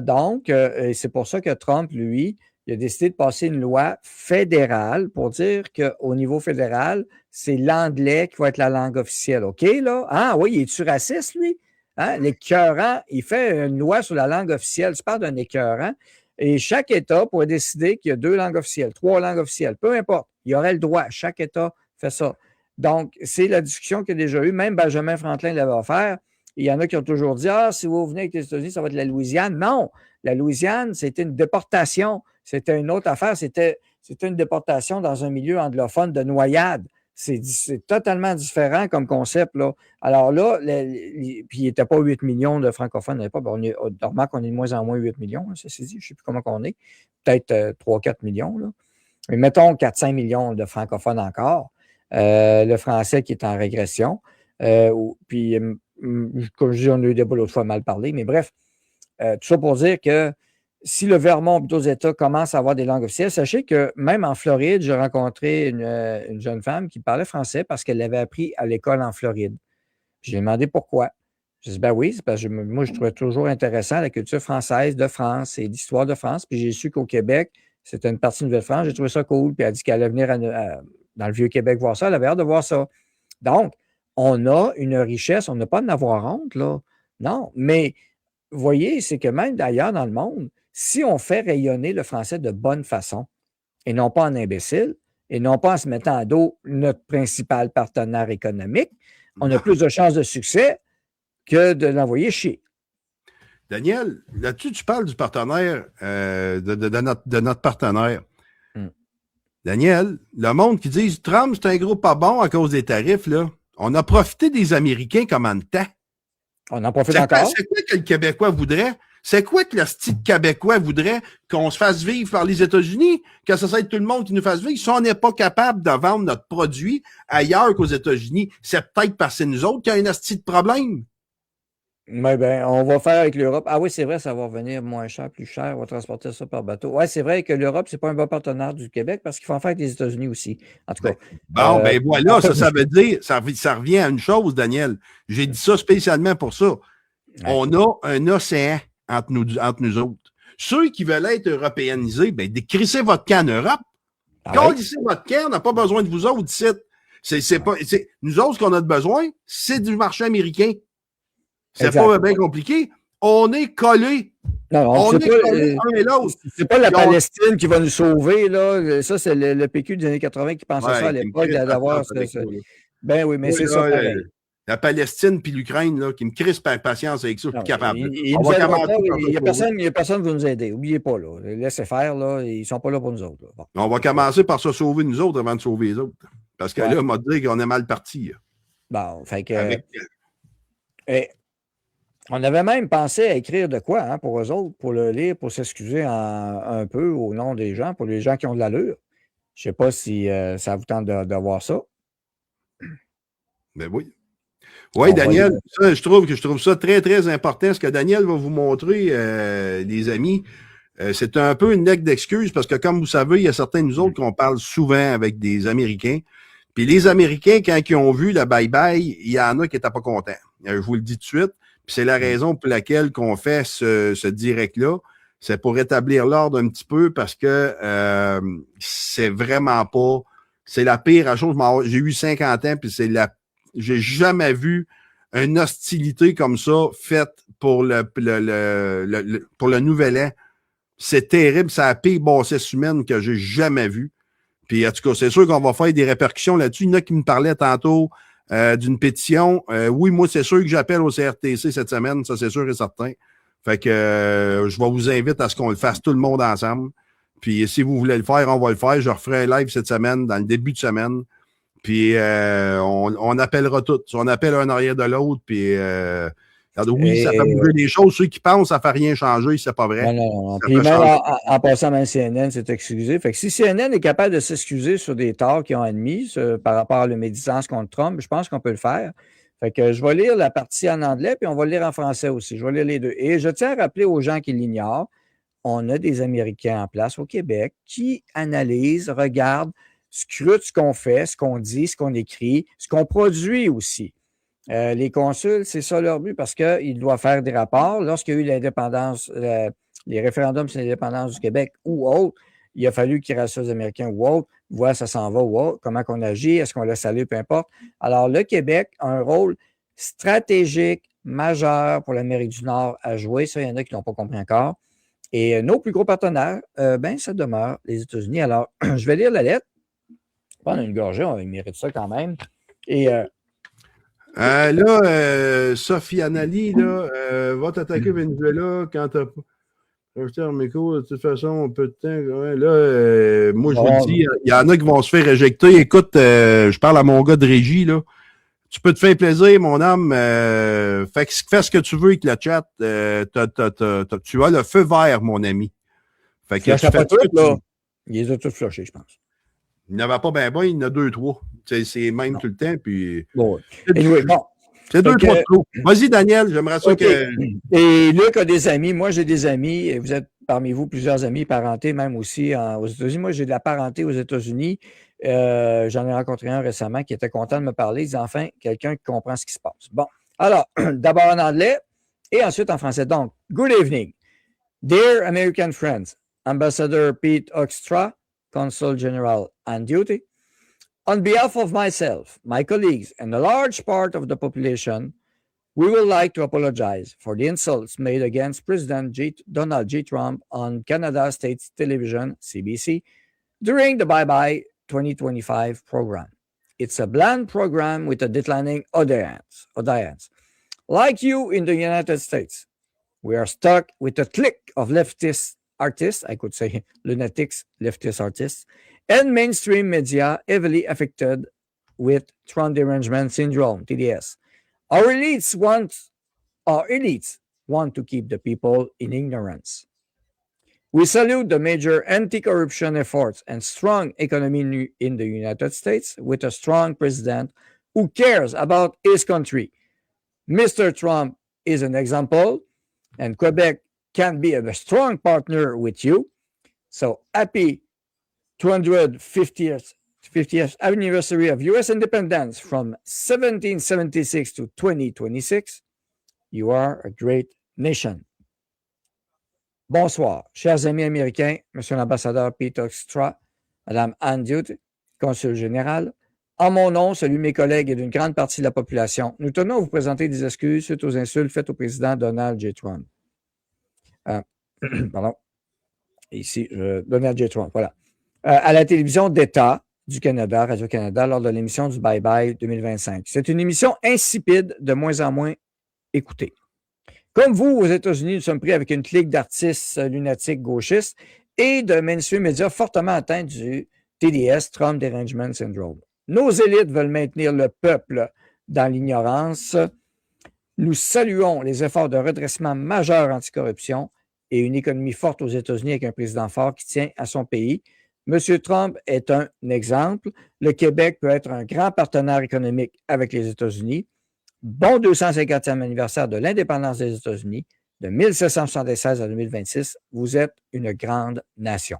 Donc, c'est pour ça que Trump, lui, il a décidé de passer une loi fédérale pour dire qu'au niveau fédéral, c'est l'anglais qui va être la langue officielle. OK, là? Ah oui, es-tu raciste, lui? Hein? L'écœurant, il fait une loi sur la langue officielle. Tu parles d'un écœurant. Et chaque État pourrait décider qu'il y a 2 langues officielles, 3 langues officielles, peu importe. Il y aurait le droit. Chaque État fait ça. Donc, c'est la discussion qu'il y a déjà eu. Même Benjamin Franklin l'avait offert. Il y en a qui ont toujours dit, si vous venez avec les États-Unis, ça va être la Louisiane. Non, la Louisiane, c'était une déportation. C'était une autre affaire. C'était une déportation dans un milieu anglophone de noyade. C'est totalement différent comme concept, là. Alors là, puis il n'était pas 8 millions de francophones à l'époque. On remarque qu'on est de moins en moins 8 millions, là, ceci dit. Je ne sais plus comment on est. Peut-être 3-4 millions, là. Mais mettons 4-5 millions de francophones encore. Le français qui est en régression. Puis, comme je dis, on a eu des débat l'autre fois mal parlé. Mais bref, tout ça pour dire que si le Vermont, aux États, commence à avoir des langues officielles, sachez que même en Floride, j'ai rencontré une jeune femme qui parlait français parce qu'elle l'avait appris à l'école en Floride. J'ai demandé pourquoi. Je dis, ben oui, c'est parce que moi, je trouvais toujours intéressant la culture française de France et l'histoire de France. Puis j'ai su qu'au Québec, c'était une partie de Nouvelle-France. J'ai trouvé ça cool. Puis elle a dit qu'elle allait venir dans le Vieux-Québec voir ça. Elle avait hâte de voir ça. Donc, on a une richesse. On n'a pas d'en avoir honte, là. Non, mais vous voyez, c'est que même d'ailleurs dans le monde, si on fait rayonner le français de bonne façon, et non pas en imbécile, et non pas en se mettant à dos notre principal partenaire économique, on a plus de chances de succès que de l'envoyer chier. Daniel, là-dessus, tu parles du partenaire, de notre partenaire. Daniel, le monde qui dit Trump, c'est un gros pas bon à cause des tarifs, là. On a profité des Américains comme en temps. On en profite encore. C'est quoi que le Québécois voudrait? C'est quoi que le style Québécois voudrait? Qu'on se fasse vivre par les États-Unis? Que ça soit tout le monde qui nous fasse vivre? Si on n'est pas capable de vendre notre produit ailleurs qu'aux États-Unis, c'est peut-être parce que c'est nous autres qui avons un style de problème. Mais ben, on va faire avec l'Europe. Ah oui, c'est vrai, ça va revenir moins cher, plus cher. On va transporter ça par bateau. Oui, c'est vrai que l'Europe, c'est pas un bon partenaire du Québec parce qu'il faut en faire avec les États-Unis aussi. En tout cas. Bon, ben voilà, ça veut dire, ça revient à une chose, Daniel. J'ai dit ça spécialement pour ça. Ouais. On a un océan entre nous autres. Ceux qui veulent être européanisés, ben, décrissez votre camp en Europe. Collissez votre camp, on n'a pas besoin de vous autres ici. Nous autres, ce qu'on a besoin, c'est du marché américain. C'est pas bien compliqué. On est collés. Non, on est collés un et l'autre. C'est pas la Palestine qui va nous sauver, là. Ça, c'est le PQ des années 80 qui pensait ça à l'époque d'avoir Ben oui, mais c'est ça. La Palestine puis l'Ukraine, là, qui me crispe par patience avec ça, je suis plus capable. Il n'y a personne qui va nous aider. N'oubliez pas, là. Laissez faire, là. Ils ne sont pas là pour nous autres. Bon. On va commencer par se sauver nous autres avant de sauver les autres. Parce que là, on m'a dit qu'on est mal parti. Bon, fait que. On avait même pensé à écrire de quoi pour eux autres, pour le lire, pour s'excuser un peu au nom des gens, pour les gens qui ont de l'allure. Je ne sais pas si ça vous tente de voir ça. Ben oui. Oui, Daniel, ça, je trouve ça très, très important. Ce que Daniel va vous montrer, les amis, c'est un peu une lettre d'excuse parce que, comme vous savez, il y a certains de nous autres qu'on parle souvent avec des Américains. Puis les Américains, quand ils ont vu le bye-bye, il y en a qui n'étaient pas contents. Je vous le dis tout de suite. Puis c'est la raison pour laquelle qu'on fait ce direct-là. C'est pour rétablir l'ordre un petit peu parce que c'est vraiment pas... C'est la pire chose. J'ai eu 50 ans, puis j'ai jamais vu une hostilité comme ça faite pour le nouvel an. C'est terrible. C'est la pire bassesse humaine que j'ai jamais vue. Puis en tout cas, c'est sûr qu'on va faire des répercussions là-dessus. Il y en a qui me parlaient tantôt d'une pétition. Oui, moi, c'est sûr que j'appelle au CRTC cette semaine, ça c'est sûr et certain. Fait que je vais vous inviter à ce qu'on le fasse tout le monde ensemble. Puis si vous voulez le faire, on va le faire. Je referai un live cette semaine, dans le début de semaine. Puis on appellera tous. On appelle un arrière de l'autre. Puis oui, ça fait bouger des choses. Ceux qui pensent que ça ne fait rien changer, c'est pas vrai. Non. Puis même en passant, même CNN s'est excusé. Fait que si CNN est capable de s'excuser sur des torts qu'ils ont admis par rapport à la médisance contre Trump, je pense qu'on peut le faire. Fait que je vais lire la partie en anglais, puis on va le lire en français aussi. Je vais lire les deux. Et je tiens à rappeler aux gens qui l'ignorent, on a des Américains en place au Québec qui analysent, regardent, scrutent ce qu'on fait, ce qu'on dit, ce qu'on écrit, ce qu'on produit aussi. Les consuls, c'est ça leur but parce qu'ils doivent faire des rapports. Lorsqu'il y a eu l'indépendance, les référendums sur l'indépendance du Québec ou autre, il a fallu qu'ils restent aux Américains ou autres, voir ça s'en va ou autre, comment qu'on agit, est-ce qu'on laisse aller, peu importe. Alors, le Québec a un rôle stratégique majeur pour l'Amérique du Nord à jouer. Ça, il y en a qui ne l'ont pas compris encore. Et nos plus gros partenaires, ça demeure les États-Unis. Alors, je vais lire la lettre. Prendre une gorgée, on mérite ça quand même. Et là, Sophie Anali, là, va t'attaquer Venezuela quand t'as pas. de toute façon, un peu de temps. Ouais, là, moi, je vous le dis, il y en a qui vont se faire éjecter. Écoute, je parle à mon gars de régie, là. Tu peux te faire plaisir, mon âme. Fais ce que tu veux avec le chat. Tu as le feu vert, mon ami. Fait que tu fais tout, là. Il les a tous flushés, je pense. Il n'y en avait pas bien, il y en a 2-3. C'est même Non. tout le temps. Puis... Bon. Anyway, bon. C'est 2-3 trop. Vas-y, Daniel, j'aimerais ça que. Et Luc a des amis. Moi, j'ai des amis. Et vous êtes parmi vous plusieurs amis parentés, même aussi aux États-Unis. Moi, j'ai de la parenté aux États-Unis. J'en ai rencontré un récemment qui était content de me parler. Il disait enfin quelqu'un qui comprend ce qui se passe. Bon. Alors, d'abord en anglais et ensuite en français. Donc, good evening. Dear American friends, Ambassador Pete Hoekstra, Consul General on duty. On behalf of myself, my colleagues, and a large part of the population, we would like to apologize for the insults made against President Donald J. Trump on Canada State Television, CBC, during the Bye Bye 2025 program. It's a bland program with a declining audience. Like you in the United States, we are stuck with a clique of leftist artists, I could say lunatics, leftist artists, and mainstream media heavily affected with Trump derangement syndrome, TDS. Our elites want to keep the people in ignorance. We salute the major anti-corruption efforts and strong economy in the United States with a strong president who cares about his country. Mr. Trump is an example, and Quebec can be a strong partner with you. So happy 250th anniversary of U.S. independence from 1776 to 2026. You are a great nation. Bonsoir, chers amis américains, Monsieur l'ambassadeur Pete Hoekstra, Madame Ann Duty, consul général. En mon nom, celui de mes collègues et d'une grande partie de la population, nous tenons à vous présenter des excuses suite aux insultes faites au président Donald J. Trump. Pardon. Ici, Donald J. Trump, voilà. À la télévision d'État du Canada, Radio-Canada, lors de l'émission du Bye Bye 2025. C'est une émission insipide, de moins en moins écoutée. Comme vous, aux États-Unis, nous sommes pris avec une clique d'artistes lunatiques gauchistes et de mainstream médias fortement atteints du TDS, Trump Derangement Syndrome. Nos élites veulent maintenir le peuple dans l'ignorance. Nous saluons les efforts de redressement majeur anticorruption et une économie forte aux États-Unis avec un président fort qui tient à son pays. M. Trump est un exemple. Le Québec peut être un grand partenaire économique avec les États-Unis. Bon 250e anniversaire de l'indépendance des États-Unis, de 1776 à 2026. Vous êtes une grande nation.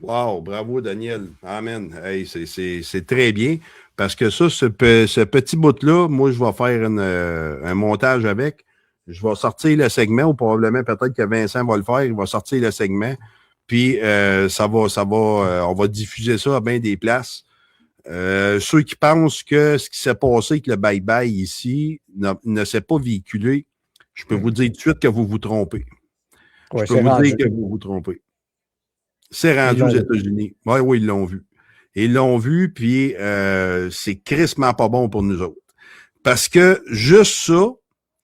Wow, bravo Daniel. Amen. Hey, c'est très bien. Parce que ça, ce petit bout-là, moi, je vais faire un montage avec. Je vais sortir le segment, ou probablement peut-être que Vincent va le faire, il va sortir le segment. Puis on va diffuser ça à bien des places. Ceux qui pensent que ce qui s'est passé avec le bye-bye ici ne s'est pas véhiculé, je peux vous dire tout de suite que vous vous trompez. Ouais, je peux vous dire que vous vous trompez. C'est rendu aux États-Unis. Oui, ils l'ont vu. Ils l'ont vu, puis c'est crissement pas bon pour nous autres. Parce que juste ça,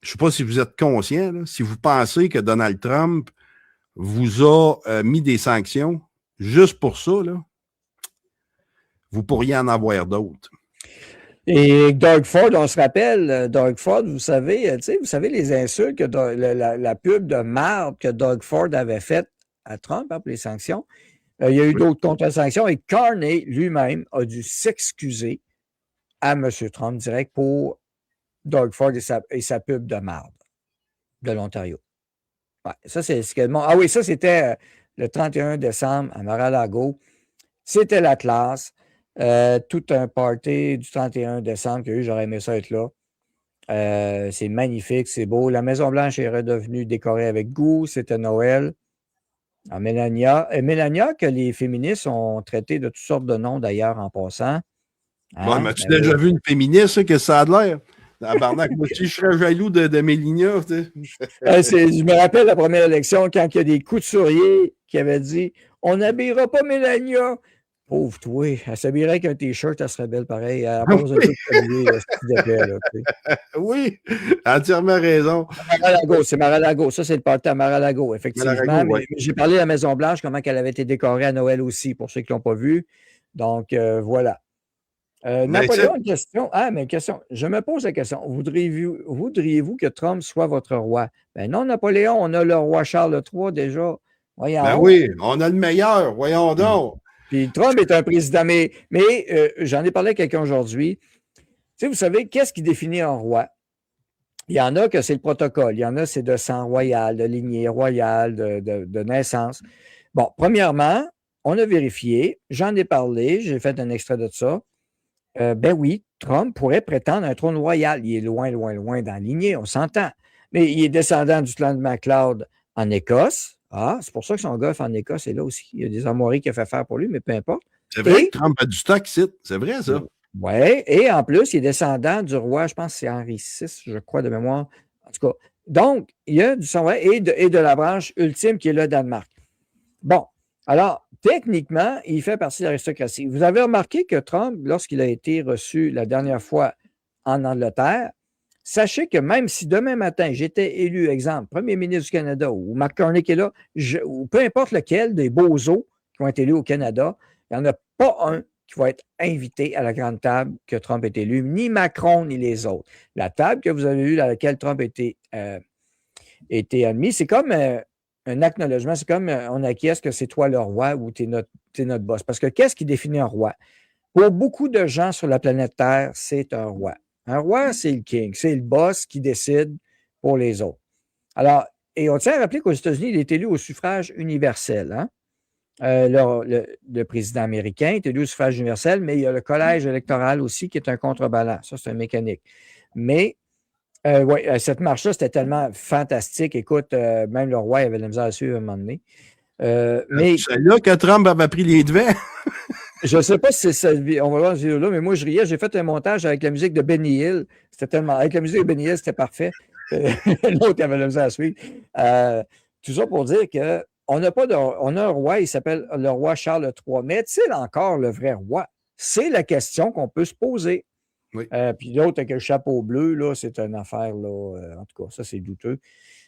je ne sais pas si vous êtes conscient, là, si vous pensez que Donald Trump vous a mis des sanctions, juste pour ça, là, vous pourriez en avoir d'autres. Et Doug Ford, on se rappelle, Doug Ford, vous savez les insultes, que la pub de marde que Doug Ford avait faite à Trump pour les sanctions. Il y a eu d'autres contre-sanctions et Carney lui-même a dû s'excuser à M. Trump direct pour Doug Ford et sa pub de marde de l'Ontario. Ouais, ça, c'est ce que... Ah oui, ça, c'était le 31 décembre à Mar-a-Lago. C'était la classe. Tout un party du 31 décembre qu'il y a eu. J'aurais aimé ça être là. C'est magnifique, c'est beau. La Maison-Blanche est redevenue décorée avec goût. C'était Noël. À Mélania. Mélania, que les féministes ont traité de toutes sortes de noms d'ailleurs en passant. Hein? Ouais, mais tu as déjà vu une féministe, que ça a de l'air? Barnac, moi aussi, je serais jaloux de Mélania. Je me rappelle la première élection quand il y a des couturiers qui avaient dit « On n'habillera pas Mélania ». Pauvre toi. Elle s'habillerait avec un T-shirt, elle serait belle pareil. Elle n'a pas besoin de tout s'habiller, là, ce petit d'épais, là, tu sais. Oui, entièrement raison. Mar-a-Lago, c'est Mar-a-Lago. Ça, c'est le party à Mar-a-Lago, effectivement. Mar-a-Lago, ouais. Mais j'ai parlé à la Maison-Blanche, comment elle avait été décorée à Noël aussi, pour ceux qui ne l'ont pas vu. Donc, voilà. Napoléon, une question. Ah, mais une question. Je me pose la question. Voudriez-vous que Trump soit votre roi? Ben non, Napoléon, on a le roi Charles III déjà. Voyons. Ben oui, on a le meilleur, voyons donc. Puis Trump est un président, mais j'en ai parlé à quelqu'un aujourd'hui. Tu sais, vous savez, qu'est-ce qui définit un roi? Il y en a que c'est le protocole. Il y en a, c'est de sang royal, de lignée royale, de naissance. Bon, premièrement, on a vérifié, j'en ai parlé, j'ai fait un extrait de ça. Ben oui, Trump pourrait prétendre un trône royal. Il est loin, loin, loin dans la lignée, on s'entend. Mais il est descendant du clan de MacLeod en Écosse. Ah, c'est pour ça que son gars en Écosse est là aussi. Il y a des armoiries qu'il a fait faire pour lui, mais peu importe. C'est vrai que Trump a du stock ici. C'est vrai, ça. Oui, et en plus, il est descendant du roi, je pense que c'est Henri VI, je crois, de mémoire. En tout cas, donc, il y a du sang et de la branche ultime qui est le Danemark. Bon, alors, techniquement, il fait partie de l'aristocratie. Vous avez remarqué que Trump, lorsqu'il a été reçu la dernière fois en Angleterre, sachez que même si demain matin, j'étais élu, exemple, premier ministre du Canada ou Mark Carney qui est là, ou peu importe lequel des bozos qui ont été élus au Canada, il n'y en a pas un qui va être invité à la grande table que Trump est élu, ni Macron, ni les autres. La table que vous avez eue à laquelle Trump a été admis, c'est comme un acknowledgement, c'est comme on acquiesce que c'est toi le roi ou tu es notre boss. Parce que qu'est-ce qui définit un roi? Pour beaucoup de gens sur la planète Terre, c'est un roi. Un roi, c'est le king, c'est le boss qui décide pour les autres. Alors, et on tient à rappeler qu'aux États-Unis, il est élu au suffrage universel. Hein? Le président américain est élu au suffrage universel, mais il y a le collège électoral aussi qui est un contrebalan. Ça, c'est un mécanique. Mais cette marche-là, c'était tellement fantastique. Écoute, même le roi avait de la misère à suivre à un moment donné. Mais c'est là que Trump avait pris les devants. Je ne sais pas si c'est ça. On va voir cette vidéo-là, mais moi, je riais. J'ai fait un montage avec la musique de Benny Hill. C'était tellement. Avec la musique de Benny Hill, c'était parfait. L'autre avait la misère à suivre. Tout ça pour dire que on a un roi, il s'appelle le roi Charles III. Mais est-il encore le vrai roi? C'est la question qu'on peut se poser. Oui. Puis l'autre avec le chapeau bleu, là, c'est une affaire, là. En tout cas, ça, c'est douteux.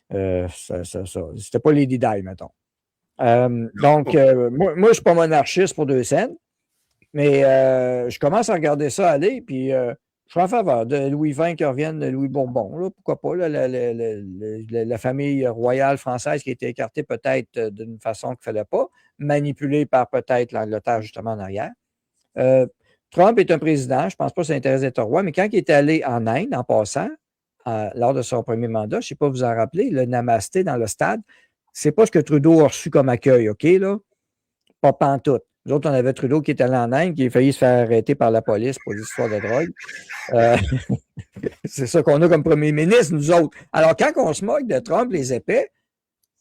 C'était pas Lady Di, mettons. Donc, moi, je ne suis pas monarchiste pour 2 scènes, mais je commence à regarder ça aller, puis je suis en faveur de Louis XX qui revienne de Louis Bourbon. Là, pourquoi pas, là, la famille royale française qui a été écartée peut-être d'une façon qu'il ne fallait pas, manipulée par peut-être l'Angleterre justement en arrière. Trump est un président, je ne pense pas que ça intéresse d'être roi, mais quand il est allé en Inde, en passant, lors de son premier mandat, je ne sais pas vous en rappeler, le namasté dans le stade, c'est pas ce que Trudeau a reçu comme accueil, OK, là? Pas pantoute. Nous autres, on avait Trudeau qui est allé en Inde, qui a failli se faire arrêter par la police pour des histoires de drogue. C'est ça qu'on a comme premier ministre, nous autres. Alors, quand on se moque de Trump, les épais,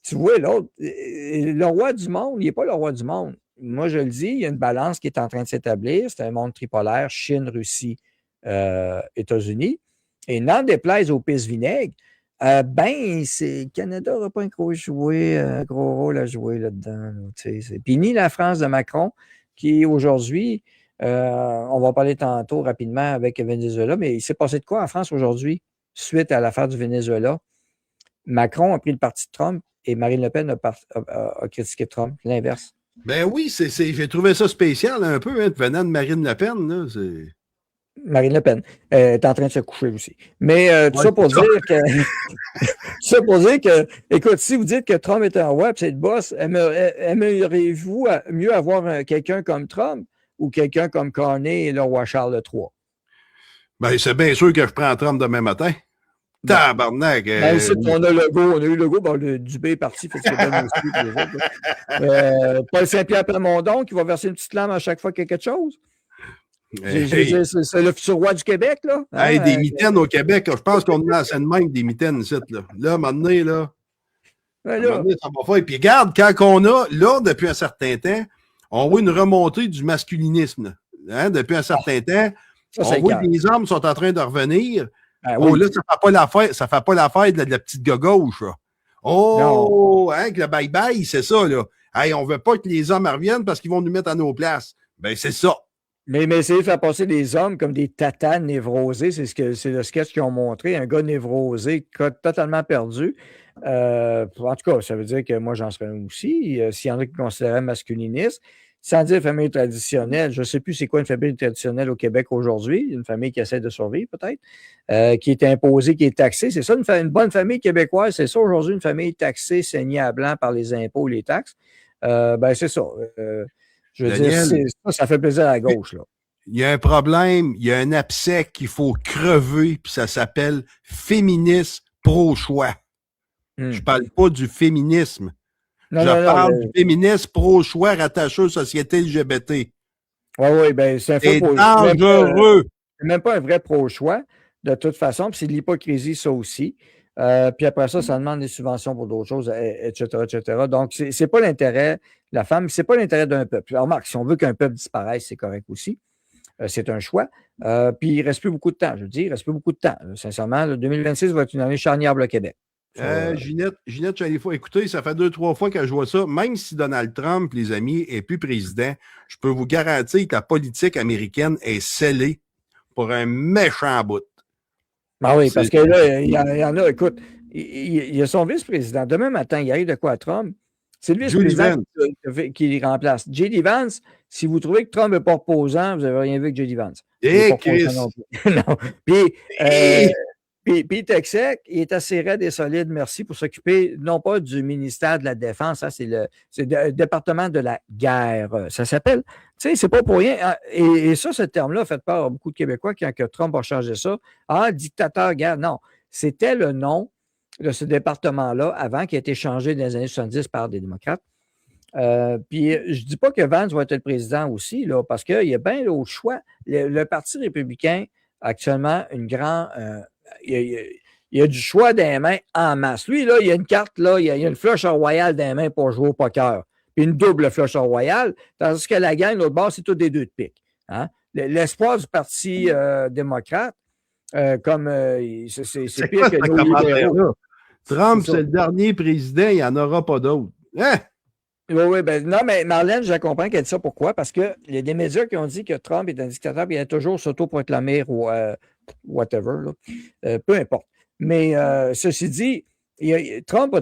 tu vois, l'autre, le roi du monde, il n'est pas le roi du monde. Moi, je le dis, il y a une balance qui est en train de s'établir. C'est un monde tripolaire, Chine, Russie, États-Unis. Et n'en déplaise au pisse-vinaigre, le Canada n'aura pas un gros rôle à jouer là-dedans. Là, puis ni la France de Macron, qui aujourd'hui, on va parler tantôt rapidement avec Venezuela, mais il s'est passé de quoi en France aujourd'hui, suite à l'affaire du Venezuela? Macron a pris le parti de Trump et Marine Le Pen a critiqué Trump, l'inverse. Ben oui, j'ai trouvé ça spécial un peu, hein, venant de Marine Le Pen. Là, Marine Le Pen est en train de se coucher aussi. Mais tout ça pour dire que, écoute, si vous dites que Trump est un roi et c'est le boss, aimeriez-vous mieux avoir quelqu'un comme Trump ou quelqu'un comme Carney et le roi Charles III? Ben, c'est bien sûr que je prends Trump demain matin. Tabarnak! On a eu le go, Dubé est parti, fait que c'est bien aussi pour les autres. Paul Saint-Pierre Plamondon qui va verser une petite lame à chaque fois qu'il y a quelque chose. C'est le futur roi du Québec, là. Hey, des mitaines au Québec, je pense qu'on est en scène même des mitaines ici, là. Là, à un moment donné, là. Ouais, là. Ça va faire. Puis regarde, quand on a, là, depuis un certain temps, on voit une remontée du masculinisme. Hein, depuis un certain temps, on voit que les hommes sont en train de revenir. Oui. Là, ça fait pas l'affaire de la petite gauche, là. Oh, hein, que le bye-bye, c'est ça, là. Hey, on veut pas que les hommes reviennent parce qu'ils vont nous mettre à nos places. Ben, c'est ça. Mais essayer de faire passer des hommes comme des tatas névrosés, c'est le sketch qu'ils ont montré, un gars névrosé, totalement perdu. En tout cas, ça veut dire que moi, j'en serais un aussi, s'il y en a qui considéraient masculiniste. Sans dire famille traditionnelle, je ne sais plus c'est quoi une famille traditionnelle au Québec aujourd'hui, une famille qui essaie de survivre peut-être, qui est imposée, qui est taxée. C'est ça, une bonne famille québécoise, c'est ça aujourd'hui, une famille taxée, saignée à blanc par les impôts et les taxes. Ben, c'est ça. Je veux Daniel, dire, ça fait plaisir à la gauche, là. Il y a un problème, il y a un abcès qu'il faut crever, puis ça s'appelle féminisme pro-choix. Je parle pas du féminisme. Je parle du féminisme pro-choix rattaché aux sociétés LGBT. Oui, ben c'est un faux dangereux. C'est même pas un vrai pro-choix, de toute façon, puis c'est de l'hypocrisie, ça aussi. Puis après ça, ça demande des subventions pour d'autres choses, etc., etc. Donc, c'est pas l'intérêt de la femme, c'est pas l'intérêt d'un peuple. Alors, remarque, si on veut qu'un peuple disparaisse, c'est correct aussi. C'est un choix. Puis il ne reste plus beaucoup de temps, je veux dire, il ne reste plus beaucoup de temps. Sincèrement, le 2026 va être une année charnière pour le Québec. Ginette Chalifou, écoutez, ça fait 2-3 fois que je vois ça. Même si Donald Trump, les amis, n'est plus président, je peux vous garantir que la politique américaine est scellée pour un méchant bout. Ah oui, parce que là, il y en a, écoute, il y a son vice-président. Demain matin, il arrive de quoi à Trump? C'est le vice-président qui remplace. J.D. Vance, si vous trouvez que Trump n'est pas reposant, vous n'avez rien vu avec J.D. Vance. Non. Puis Texec, il est assez raide et solide, merci, pour s'occuper, non pas du ministère de la Défense, ça, c'est le département de la guerre, ça s'appelle. Tu sais, c'est pas pour rien. Et ça, ce terme-là a fait peur à beaucoup de Québécois quand Trump a changé ça. Ah, dictateur, guerre. Non, c'était le nom de ce département-là avant, qui a été changé dans les années 70 par des démocrates. Puis je ne dis pas que Vance va être le président aussi, là, parce qu'il y a bien au choix. Le Parti républicain, actuellement, il y a du choix dans les mains en masse. Lui, là, il y a une carte, là, il y a une flush royale dans les mains pour jouer au poker. Puis une double flush royale, tandis que la gang, l'autre bord, c'est tout des deux de pique. Hein? L'espoir du Parti démocrate, c'est pire que nos libéraux. Trump, c'est le dernier président, il n'y en aura pas d'autre. Hein? Oui, ben non, mais Marlène, je comprends qu'elle dit ça. Pourquoi? Parce qu'il y a des médias qui ont dit que Trump est un dictateur, puis il a toujours s'auto-proclamé ou whatever, là. Peu importe. Mais ceci dit, Trump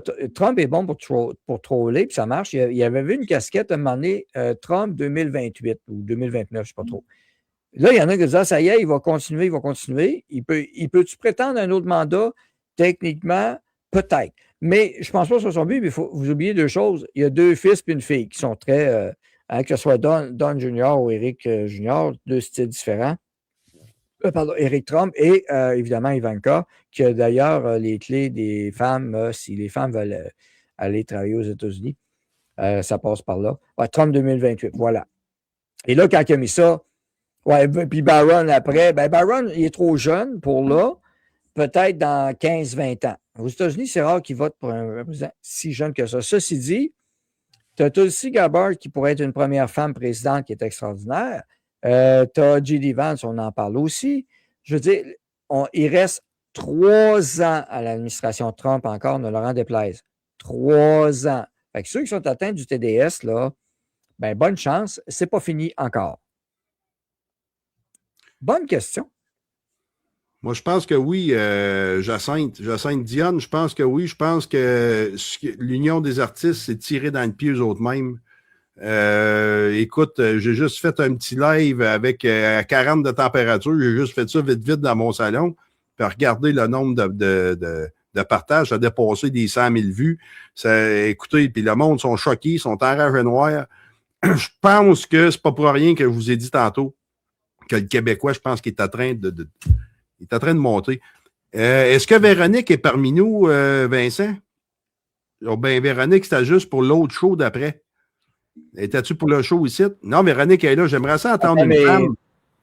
est bon pour troller, puis ça marche. Il avait vu une casquette à un moment donné, Trump 2028 ou 2029, je ne sais pas trop. Là, il y en a qui disent, ah, ça y est, il va continuer. Il peut-tu prétendre un autre mandat? Techniquement, peut-être. Mais je ne pense pas que ce soit son but, mais il faut vous oublier deux choses. Il y a deux fils et une fille qui sont très, que ce soit Don Jr. ou Eric Jr., deux styles différents. Pardon, Eric Trump et évidemment Ivanka, qui a d'ailleurs les clés des femmes, si les femmes veulent aller travailler aux États-Unis, ça passe par là. Ouais, Trump 2028, voilà. Et là, quand il a mis ça, ouais, puis Barron après, ben Barron, il est trop jeune pour là, peut-être dans 15-20 ans. Aux États-Unis, c'est rare qu'ils votent pour un président si jeune que ça. Ceci dit, tu as Tulsi Gabbard qui pourrait être une première femme présidente qui est extraordinaire. Tu as J.D. Vance, on en parle aussi. Je veux dire, il reste 3 ans à l'administration Trump encore, ne leur en déplaise. 3 ans. Fait que ceux qui sont atteints du TDS, là, ben bonne chance, c'est pas fini encore. Bonne question. Moi, je pense que oui, Jacinthe Dionne, je pense que oui. Je pense que l'Union des artistes s'est tirée dans le pied eux autres mêmes. Écoute, j'ai juste fait un petit live avec à 40 de température. J'ai juste fait ça vite dans mon salon. Puis regardez le nombre de partages. Ça a dépassé des 100 000 vues. Écoutez, puis le monde sont choqués, sont enragés noirs. Je pense que c'est pas pour rien que je vous ai dit tantôt que le Québécois, je pense qu'il est en train de monter. Est-ce que Véronique est parmi nous, Vincent? Oh, ben, Véronique, c'était juste pour l'autre show d'après. Étais-tu pour le show ici? Non, Véronique est là. J'aimerais ça entendre une femme.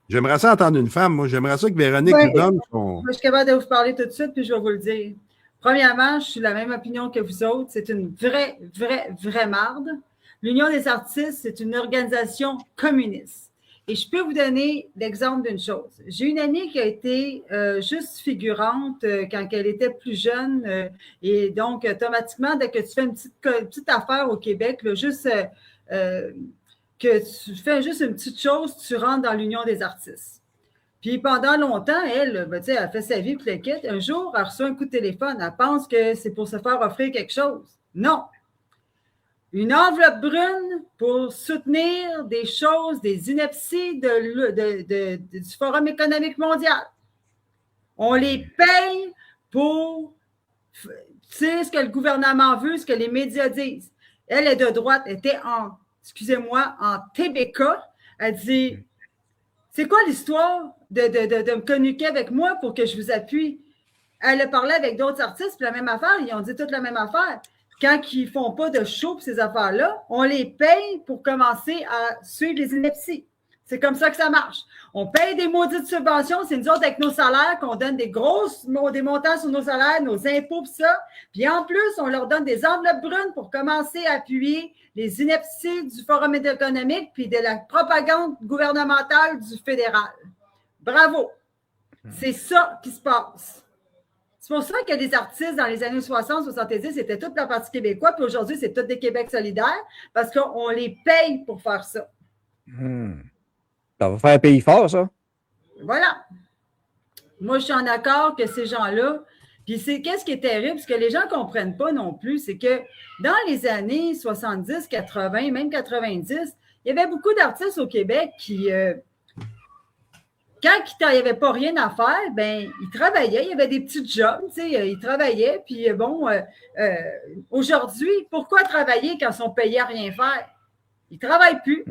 J'aimerais ça entendre une femme. Moi, j'aimerais ça que Véronique nous donne son... Je suis capable de vous parler tout de suite, puis je vais vous le dire. Premièrement, je suis de la même opinion que vous autres. C'est une vraie marde. L'Union des artistes, c'est une organisation communiste. Et je peux vous donner l'exemple d'une chose. J'ai une amie qui a été juste figurante quand elle était plus jeune. Et donc, automatiquement, dès que tu fais une petite affaire au Québec, là, juste que tu fais juste une petite chose, tu rentres dans l'Union des artistes. Puis pendant longtemps, elle, ben, elle fait sa vie, puis le quitte. Un jour, elle reçoit un coup de téléphone. Elle pense que c'est pour se faire offrir quelque chose. Non. Une enveloppe brune pour soutenir des choses, des inepties du Forum économique mondial. On les paye pour, tu sais, ce que le gouvernement veut, ce que les médias disent. Elle est de droite, elle était en TBK. Elle dit, c'est quoi l'histoire de me communiquer avec moi pour que je vous appuie? Elle a parlé avec d'autres artistes, puis la même affaire, ils ont dit toute la même affaire. Quand ils ne font pas de show pour ces affaires-là, on les paye pour commencer à suivre les inepties. C'est comme ça que ça marche. On paye des maudites subventions, c'est nous autres avec nos salaires qu'on donne des montants sur nos salaires, nos impôts, puis ça. Puis en plus, on leur donne des enveloppes brunes pour commencer à appuyer les inepties du Forum économique puis de la propagande gouvernementale du fédéral. Bravo! C'est ça qui se passe. C'est pour ça que des artistes dans les années 60, 70, c'était toute la partie québécoise, puis aujourd'hui, c'est tout des Québec solidaires, parce qu'on les paye pour faire ça. Ça va faire un pays fort, ça. Voilà. Moi, je suis en accord que ces gens-là, puis qu'est-ce qui est terrible, ce que les gens ne comprennent pas non plus, c'est que dans les années 70, 80, même 90, il y avait beaucoup d'artistes au Québec qui... quand il n'y avait pas rien à faire, ben ils travaillaient, il y avait des petits jobs, tu sais, ils travaillaient, puis bon, aujourd'hui, pourquoi travailler quand ils sont payés à rien faire? Ils ne travaillent plus.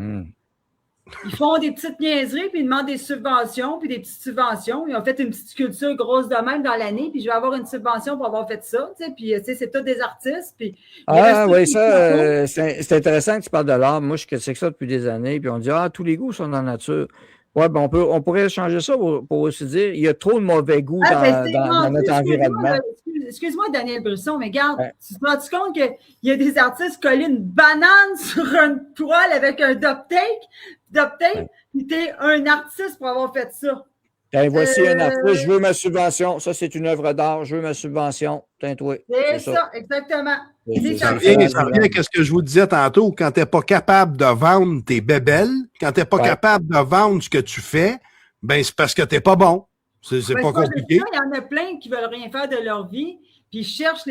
Ils font des petites niaiseries, puis ils demandent des subventions, puis des petites subventions. Ils ont fait une petite sculpture grosse de même dans l'année, puis je vais avoir une subvention pour avoir fait ça, tu sais, puis tu sais, c'est tous des artistes. Puis oui, ça, c'est intéressant que tu parles de l'art. Moi, je critique ça depuis des années, puis on dit, tous les goûts sont dans la nature. Oui, ben on pourrait changer ça pour aussi dire il y a trop de mauvais goût dans notre environnement. Excuse-moi, Daniel Brisson, mais regarde, tu te rends compte qu'il y a des artistes qui collent une banane sur une toile avec un duct tape, puis t'es un artiste pour avoir fait ça. Ben, voici un artiste, je veux ma subvention. Ça, c'est une œuvre d'art, je veux ma subvention. C'est ça, exactement. Ça revient à ce que je vous disais tantôt, quand tu n'es pas capable de vendre tes bébelles, quand tu n'es pas capable de vendre ce que tu fais, ben c'est parce que tu n'es pas bon. C'est pas compliqué. Il y en a plein qui ne veulent rien faire de leur vie, puis ils cherchent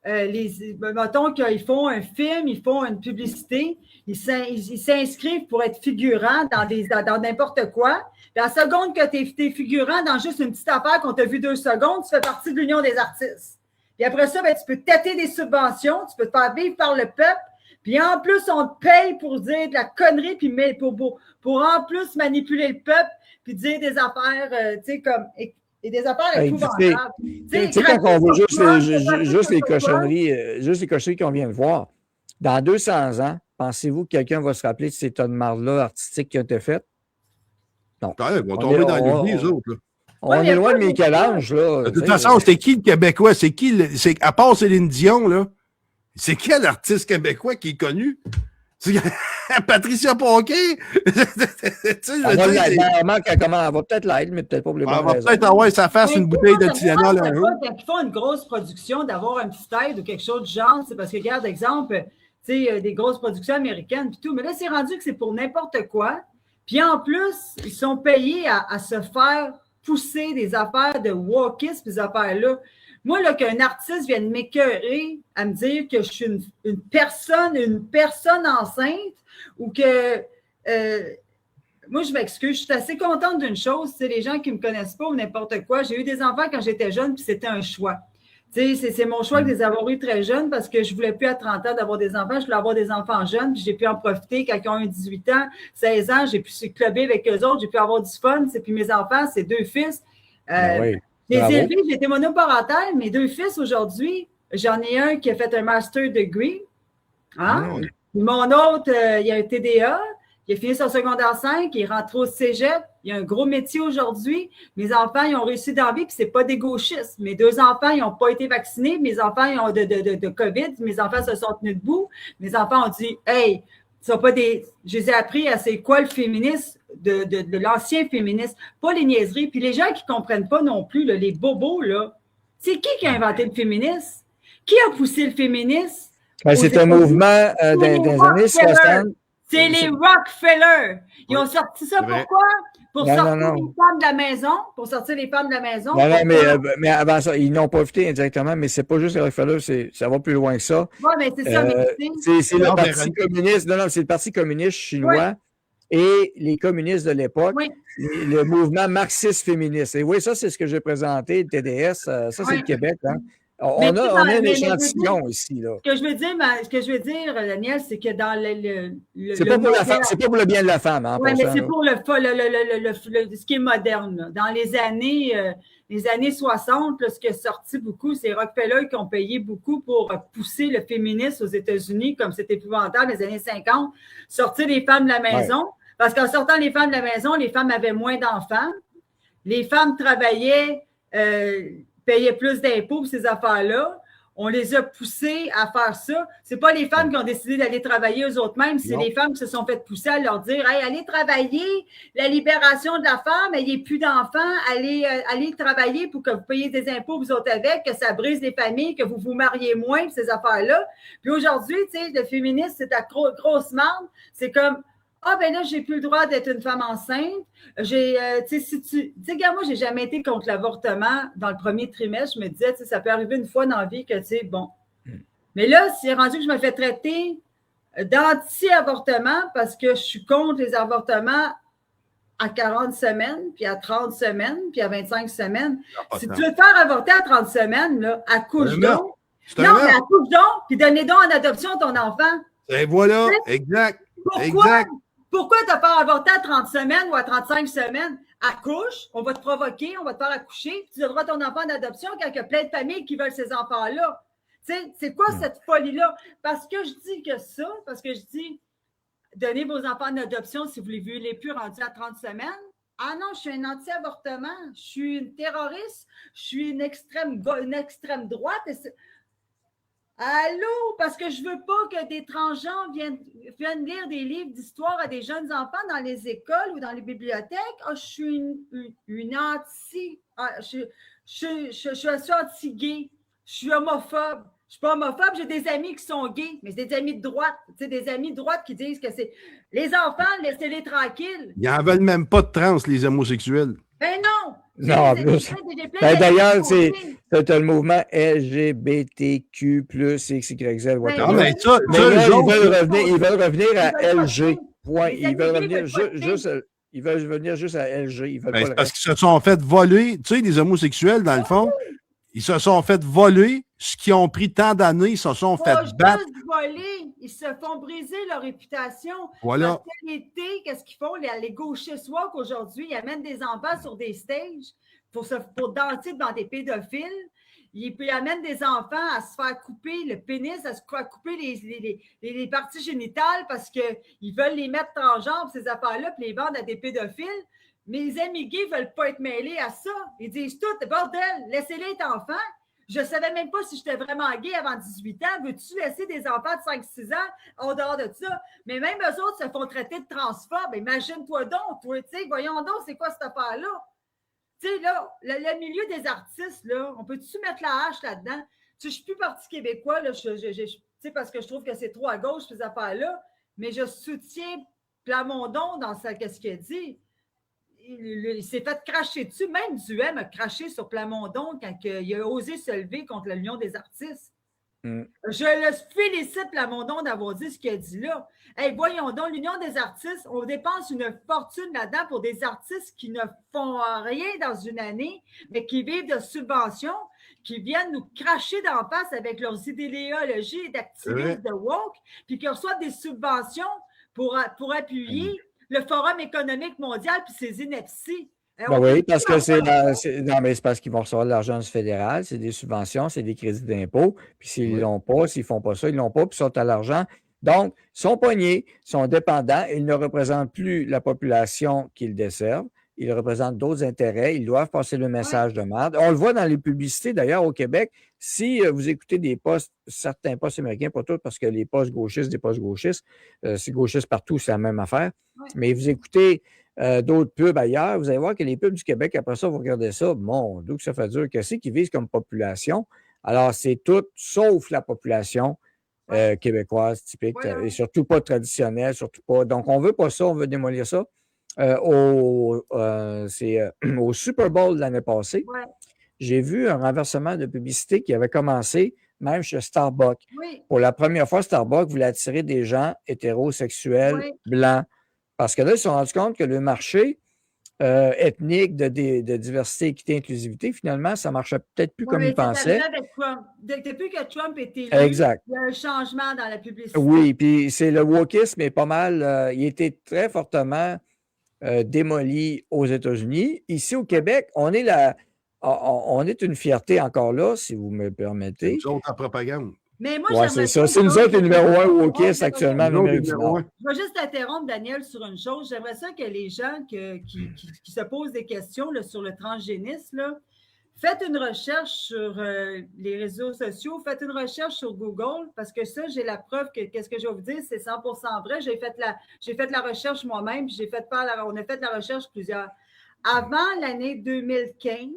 mettons qu'ils font un film, ils font une publicité, ils s'inscrivent pour être figurants dans n'importe quoi. Puis à la seconde que tu es figurant dans juste une petite affaire qu'on t'a vu 2 secondes, tu fais partie de l'Union des artistes. Puis après ça, ben, tu peux tâter des subventions, tu peux te faire vivre par le peuple, puis en plus, on te paye pour dire de la connerie, puis pour en plus manipuler le peuple, puis dire des affaires, tu sais, comme... Et des affaires épouvantables. Tu sais, quand on voit juste les cochonneries qu'on vient de voir, dans 200 ans, pensez-vous que quelqu'un va se rappeler de ces tas de marde-là artistiques qui ont été faites? Non. Ils vont tomber dans l'oubli, les autres. Là. On est loin de Michel-Ange, là. De toute façon, c'est qui le Québécois? C'est qui, à part Céline Dion, là, c'est quel artiste québécois qui est connu? Patricia Paquin? Elle va peut-être l'être, mais peut-être pas pour les bonnes raisons. Elle va peut-être avoir sa face une bouteille de Tylenol un jour. Quand ils font une grosse production, d'avoir un petit aide ou quelque chose du genre, c'est parce que, regarde, exemple, tu sais, des grosses productions américaines puis tout, mais là, c'est rendu que c'est pour n'importe quoi. Puis en plus, ils sont payés à se faire pousser des affaires de wokisme, des affaires-là. Moi, là, qu'un artiste vienne m'écœurer à me dire que je suis une personne enceinte ou que... moi, je m'excuse. Je suis assez contente d'une chose. C'est les gens qui ne me connaissent pas ou n'importe quoi. J'ai eu des enfants quand j'étais jeune, puis c'était un choix. Tu sais, c'est mon choix de les avoir eu très jeunes parce que je ne voulais plus à 30 ans d'avoir des enfants. Je voulais avoir des enfants jeunes, puis j'ai pu en profiter quand ils ont eu 18 ans, 16 ans. J'ai pu se clubber avec eux autres. J'ai pu avoir du fun. Puis mes enfants, c'est 2 fils. Les élevés, j'ai été monoparentale. Mes 2 fils aujourd'hui, j'en ai un qui a fait un master degree. Hein? Mon autre, il a un TDA. Il a fini son secondaire 5. Il est rentré au cégep. Il a un gros métier aujourd'hui. Mes enfants, ils ont réussi dans la vie, puis c'est pas des gauchistes. Mes 2 enfants, ils n'ont pas été vaccinés. Mes enfants, ils ont de COVID. Mes enfants se sont tenus debout. Mes enfants ont dit, hey, ce sont pas des... Je les ai appris à c'est quoi le féminisme de l'ancien féminisme, pas les niaiseries. Puis les gens qui ne comprennent pas non plus, là, les bobos, là, c'est qui a inventé le féminisme? Qui a poussé le féminisme? Ben, c'est un mouvement des années 60. C'est les Rockefeller. Ils ont sorti ça pourquoi? Pour sortir les femmes de la maison. Pour sortir les femmes de la maison. Non, mais avant ça, ils n'ont profité indirectement, mais c'est pas juste les Rockefeller, ça va plus loin que ça. Oui, mais c'est ça, mais c'est le Parti communiste. Non, c'est le Parti communiste chinois et les communistes de l'époque. Oui. Le mouvement marxiste-féministe. Et oui, ça, c'est ce que j'ai présenté, le TDS. Ça, c'est le Québec. Hein. On a un échantillon ici. Là. Ce que je veux dire, Daniel, c'est que dans c'est pas pour la femme, c'est pas pour le bien de la femme. Hein, oui, mais c'est pour ce qui est moderne. Là. Dans les années 60, là, ce qui est sorti beaucoup, c'est Rockefeller qui ont payé beaucoup pour pousser le féminisme aux États-Unis, comme c'était épouvantable, les années 50, sortir les femmes de la maison. Ouais. Parce qu'en sortant les femmes de la maison, les femmes avaient moins d'enfants. Les femmes travaillaient, payaient plus d'impôts pour ces affaires-là. On les a poussées à faire ça. Ce n'est pas les femmes qui ont décidé d'aller travailler eux autres mêmes, c'est les femmes qui se sont faites pousser à leur dire hey, allez travailler, la libération de la femme, il n'y ait plus d'enfants, allez travailler pour que vous payiez des impôts vous autres avec, que ça brise les familles, que vous vous mariez moins, ces affaires-là. Puis aujourd'hui, tu sais, le féminisme, c'est la grosse marde. C'est comme ah, ben là, j'ai plus le droit d'être une femme enceinte. Tu sais, regarde, moi, j'ai jamais été contre l'avortement dans le premier trimestre. Je me disais, tu sais, ça peut arriver une fois dans la vie que, tu sais, bon. Mais là, c'est rendu que je me fais traiter d'anti-avortement parce que je suis contre les avortements à 40 semaines, puis à 30 semaines, puis à 25 semaines. Si tu veux te faire avorter à 30 semaines, là, accouche donc. Non, mais accouche donc, puis donnez donc en adoption ton enfant. Et voilà, exact. Pourquoi? Exact. Pourquoi tu n'as pas avorté à 30 semaines ou à 35 semaines? Accouche, on va te provoquer, on va te faire accoucher, puis tu donneras ton enfant d'adoption quand il y a plein de familles qui veulent ces enfants-là. Tu sais, c'est quoi cette folie-là? Parce que je dis que ça, parce que je dis, donnez vos enfants d'adoption si vous ne les plus rendus à 30 semaines. Ah non, je suis un anti-avortement, je suis une terroriste, je suis une extrême droite. Allô? Parce que je ne veux pas que des transgenres viennent lire des livres d'histoire à des jeunes enfants dans les écoles ou dans les bibliothèques. Ah, je suis une anti... Ah, je suis anti-gay. Je suis homophobe. Je ne suis pas homophobe, j'ai des amis qui sont gays, mais c'est des amis de droite. Tu sais, des amis de droite qui disent que c'est... Les enfants, laissez-les tranquilles. Ils n'en veulent même pas de trans, les homosexuels. Ben non! Non, en plus. D'ailleurs, c'est le mouvement LGBTQ+, XYZ, whatever. Non, mais ça, ils veulent revenir à LG. Point. Ils veulent revenir ils veulent venir juste à LG. C'est parce qu'ils se sont fait voler. Tu sais, les homosexuels, dans le fond, ils se sont fait voler. Ce qui ont pris tant d'années, ils se sont fait battre. Voler. Ils se font briser leur réputation. Voilà. Parce que l'été, qu'est-ce qu'ils font? Les gauchistes walk aujourd'hui, ils amènent des enfants sur des stages pour danser devant des pédophiles. Ils amènent des enfants à se faire couper le pénis, à se faire couper les parties génitales parce qu'ils veulent les mettre transgenres, ces affaires-là, puis les vendre à des pédophiles. Mais les amis gays ne veulent pas être mêlés à ça. Ils disent tout, bordel, laissez-les être enfants. Je ne savais même pas si j'étais vraiment gay avant 18 ans. Veux-tu laisser des enfants de 5-6 ans en dehors de ça? Mais même eux autres se font traiter de transphobes. Imagine-toi donc, toi, tu sais, voyons donc, c'est quoi cette affaire-là? Tu sais, là, le milieu des artistes, là, on peut-tu mettre la hache là-dedans? Tu sais, je ne suis plus Parti québécois, là, tu sais, parce que je trouve que c'est trop à gauche, ces affaires-là, mais je soutiens Plamondon dans qu'est-ce qu'il a dit. Il s'est fait cracher dessus. Même Duhem a craché sur Plamondon quand il a osé se lever contre l'Union des artistes. Je le félicite, Plamondon, d'avoir dit ce qu'il a dit là. Hey, voyons donc, l'Union des artistes, on dépense une fortune là-dedans pour des artistes qui ne font rien dans une année, mais qui vivent de subventions, qui viennent nous cracher d'en face avec leurs idéologies d'activistes de woke, puis qui reçoivent des subventions pour appuyer le Forum économique mondial puis ses inepties. Ben oui, parce que non, mais c'est parce qu'ils vont recevoir de l'argent du fédéral, c'est des subventions, c'est des crédits d'impôt, puis s'ils ne l'ont pas, s'ils ne font pas ça, ils ne l'ont pas, puis ils sont à l'argent. Donc, ils sont pognés, sont dépendants, ils ne représentent plus la population qu'ils desservent, ils représentent d'autres intérêts, ils doivent passer le message de merde. On le voit dans les publicités, d'ailleurs, au Québec. Si vous écoutez des postes, certains postes américains, pas tous, parce que les postes gauchistes, des postes gauchistes, c'est gauchiste partout, c'est la même affaire. Oui. Mais vous écoutez d'autres pubs ailleurs, vous allez voir que les pubs du Québec, après ça, vous regardez ça, mon Dieu, que ça fait dur. Qu'est-ce qu'ils visent comme population? Alors, c'est tout sauf la population québécoise typique, Voilà. et surtout pas traditionnelle, surtout pas. Donc, on veut pas ça, on veut démolir ça. Au Super Bowl de l'année passée, Ouais. j'ai vu un renversement de publicité qui avait commencé même chez Starbucks. Oui. Pour la première fois, Starbucks voulait attirer des gens hétérosexuels, Oui. blancs. Parce que là, ils se sont rendus compte que le marché ethnique de diversité, équité, inclusivité, finalement, ça ne marchait peut-être plus Oui, comme mais ils c'est pensaient. arrivé avec Trump. Depuis que Trump est élu, Exact. il y a un changement dans la publicité. Oui, puis c'est le wokisme est pas mal, il était très fortement démoli aux États-Unis. Ici au Québec, on est une fierté encore là, si vous me permettez. Nous autres en propagande. Mais moi, Ouais, c'est ça. C'est nous autres les numéro 1 wokistes actuellement en Amérique du Nord. Je vais juste t'interrompre, Daniel, sur une chose. J'aimerais ça que les gens qui se posent des questions là, sur le transgénisme, là, faites une recherche sur les réseaux sociaux, faites une recherche sur Google, parce que ça, j'ai la preuve que qu'est-ce que je vais vous dire, c'est 100% vrai. J'ai fait la recherche moi-même, puis on a fait la recherche plusieurs. Avant l'année 2015,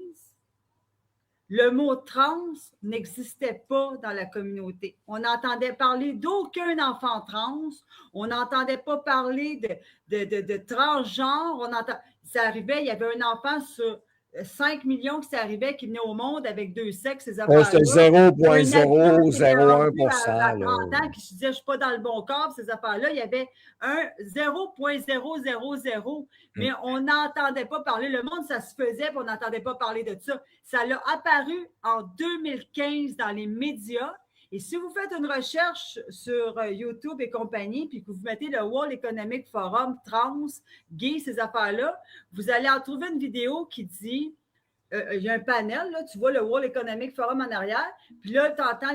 le mot trans n'existait pas dans la communauté. On n'entendait parler d'aucun enfant trans. On n'entendait pas parler de transgenre. Ça arrivait, il y avait un enfant sur 5 millions qui arrivait, qui venait au monde avec 2 sexes, ces affaires-là. C'était 0,001%. À 30 ans qui se disait, je ne suis pas dans le bon corps, ces affaires-là. Il y avait un 0,000. Mais on n'entendait pas parler. Le monde, ça se faisait, puis on n'entendait pas parler de ça. Ça l'a apparu en 2015 dans les médias. Et si vous faites une recherche sur YouTube et compagnie, puis que vous mettez le World Economic Forum, trans, gay, ces affaires-là, vous allez en trouver une vidéo qui dit, il y a un panel, là, tu vois le World Economic Forum en arrière, puis là, tu entends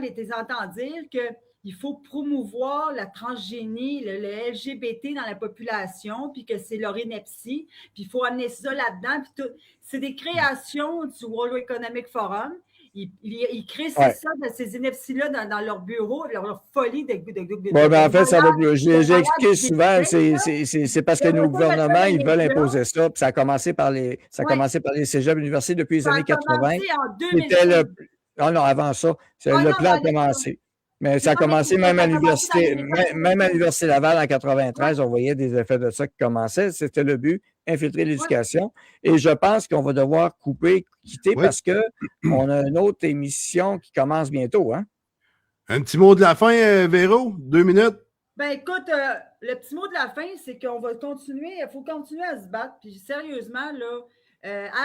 dire qu'il faut promouvoir la transgénie, le LGBT dans la population, puis que c'est leur ineptie, puis il faut amener ça là-dedans. Puis tout. C'est des créations du World Economic Forum. Ils créent ça, ces inepties-là dans leur bureau, leur folie de en fait, ça va plus. J'ai expliqué souvent, c'est parce que nos gouvernements, ils veulent imposer ça. Puis ça a commencé par les cégeps universités depuis les années 80. Non, avant ça. Le plan a commencé. Mais ça a commencé même à l'université Laval en 93, on voyait des effets de ça qui commençaient. C'était le but, infiltrer l'éducation. Et je pense qu'on va devoir quitter parce qu'on a une autre émission qui commence bientôt. Hein? Un petit mot de la fin, Véro? 2 minutes? Ben écoute, le petit mot de la fin, c'est qu'on va continuer, il faut continuer à se battre. Puis sérieusement, là,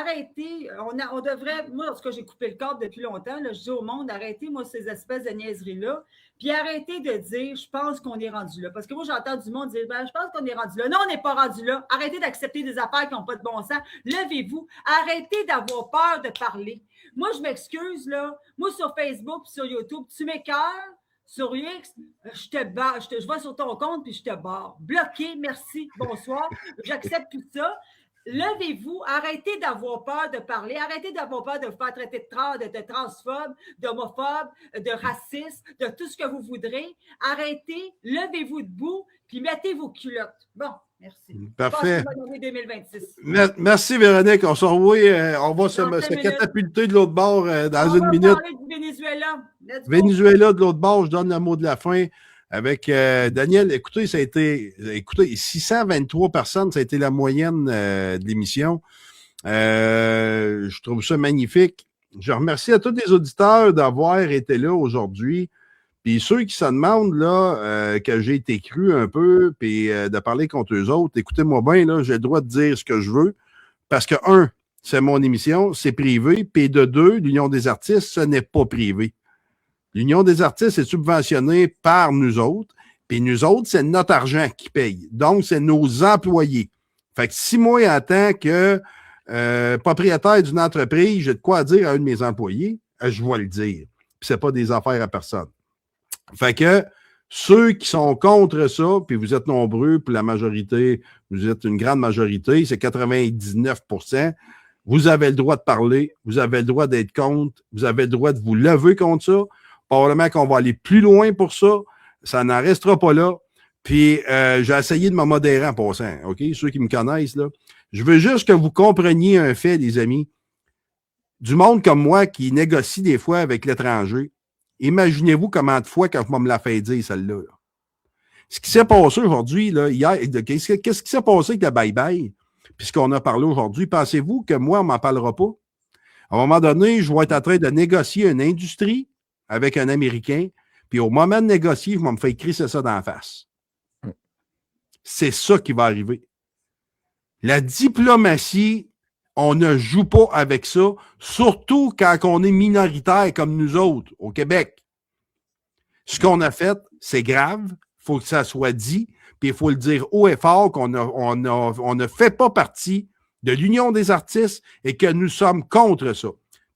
arrêtez, on devrait, moi, en tout cas, j'ai coupé le cadre depuis longtemps, là, je dis au monde, arrêtez, moi, ces espèces de niaiseries-là, puis arrêtez de dire, je pense qu'on est rendu là. Parce que moi, j'entends du monde dire, je pense qu'on est rendu là. Non, on n'est pas rendu là. Arrêtez d'accepter des affaires qui n'ont pas de bon sens. Levez-vous. Arrêtez d'avoir peur de parler. Moi, je m'excuse, là. Moi, sur Facebook et sur YouTube, tu m'écœures. Sur X, je vais sur ton compte puis je te barre. Bloqué, merci, bonsoir. J'accepte tout ça. Levez-vous, arrêtez d'avoir peur de parler, arrêtez d'avoir peur de vous faire traiter de transphobe, d'homophobe, de raciste, de tout ce que vous voudrez. Arrêtez, levez-vous debout, puis mettez vos culottes. Bon, merci. Parfait. Bonne année 2026. Merci Véronique, on se revoit, on va se catapulter de l'autre bord dans une minute. On va parler du Venezuela. Venezuela de l'autre bord, je donne le mot de la fin. Avec Daniel, écoutez, 623 personnes, ça a été la moyenne de l'émission. Je trouve ça magnifique. Je remercie à tous les auditeurs d'avoir été là aujourd'hui. Puis ceux qui se demandent là que j'ai été cru un peu, puis de parler contre eux autres, écoutez-moi bien, là, j'ai le droit de dire ce que je veux. Parce que, 1, c'est mon émission, c'est privé. Puis de 2, l'Union des artistes, ce n'est pas privé. L'Union des artistes est subventionnée par nous autres, puis nous autres, c'est notre argent qui paye. Donc, c'est nos employés. Fait que si moi, en tant que propriétaire d'une entreprise, j'ai de quoi dire à un de mes employés, je vais le dire. Puis c'est pas des affaires à personne. Fait que ceux qui sont contre ça, puis vous êtes nombreux, puis la majorité, vous êtes une grande majorité, c'est 99%, vous avez le droit de parler, vous avez le droit d'être contre, vous avez le droit de vous lever contre ça. Probablement qu'on va aller plus loin pour ça. Ça n'en restera pas là. Puis, j'ai essayé de me modérer en passant. OK? Ceux qui me connaissent, là. Je veux juste que vous compreniez un fait, les amis. Du monde comme moi qui négocie des fois avec l'étranger, imaginez-vous comment de fois quand je me la fait dire, celle-là. Là. Ce qui s'est passé aujourd'hui, là, hier, qu'est-ce qui s'est passé avec le bye-bye? Puisqu'on a parlé aujourd'hui, pensez-vous que moi, on ne m'en parlera pas? À un moment donné, je vais être en train de négocier une industrie avec un Américain, puis au moment de négocier, je vais me faire crisser ça dans la face. C'est ça qui va arriver. La diplomatie, on ne joue pas avec ça, surtout quand on est minoritaire comme nous autres au Québec. Ce qu'on a fait, c'est grave, il faut que ça soit dit, puis il faut le dire haut et fort qu'on ne fait pas partie de l'Union des artistes et que nous sommes contre ça.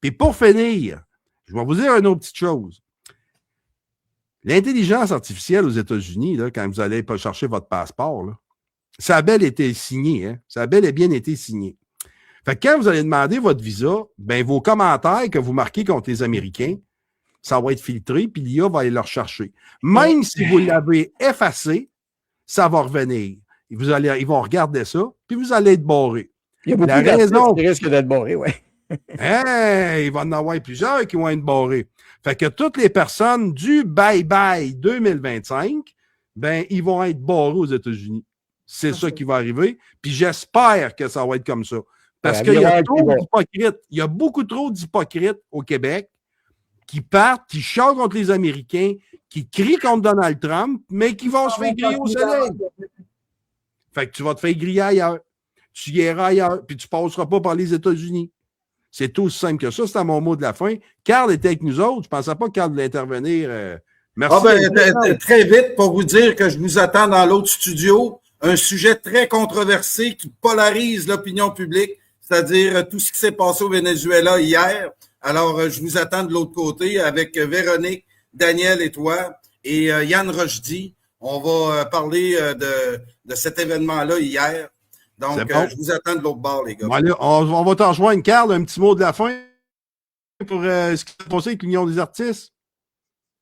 Puis pour finir, je vais vous dire une autre petite chose. L'intelligence artificielle aux États-Unis, là, quand vous allez pas chercher votre passeport, là, ça a bel été signé, hein? Ça a bel et bien été signé. Fait que quand vous allez demander votre visa, ben vos commentaires que vous marquez contre les Américains, ça va être filtré, puis l'IA va aller le rechercher. Même si vous l'avez effacé, ça va revenir. Ils vont regarder ça, puis vous allez être barré. Il y a beaucoup d'artistes qui risquent d'être barrés, oui. Hey, il va en avoir plusieurs qui vont être barrés. Fait que toutes les personnes du bye-bye 2025, ben, ils vont être barrés aux États-Unis. C'est ça qui va arriver. Puis j'espère que ça va être comme ça. Parce qu'il y a trop d'hypocrites. Il y a beaucoup trop d'hypocrites au Québec qui partent, qui chantent contre les Américains, qui crient contre Donald Trump, mais qui vont se faire griller au soleil. Fait que tu vas te faire griller ailleurs. Tu iras ailleurs, puis tu ne passeras pas par les États-Unis. C'est tout aussi simple que ça. C'est à mon mot de la fin. Carl était avec nous autres. Je ne pensais pas que Carl voulait intervenir. Merci. Très vite, pour vous dire que je vous attends dans l'autre studio. Un sujet très controversé qui polarise l'opinion publique, c'est-à-dire tout ce qui s'est passé au Venezuela hier. Alors, je vous attends de l'autre côté avec Véronique, Daniel et toi, et Yann Rochdy. On va parler de cet événement-là hier. Donc, bon. Je vous attends de l'autre bord, les gars. Bon, allez, on va t'en rejoindre, Carl. Un petit mot de la fin pour ce qui s'est passé avec l'Union des artistes.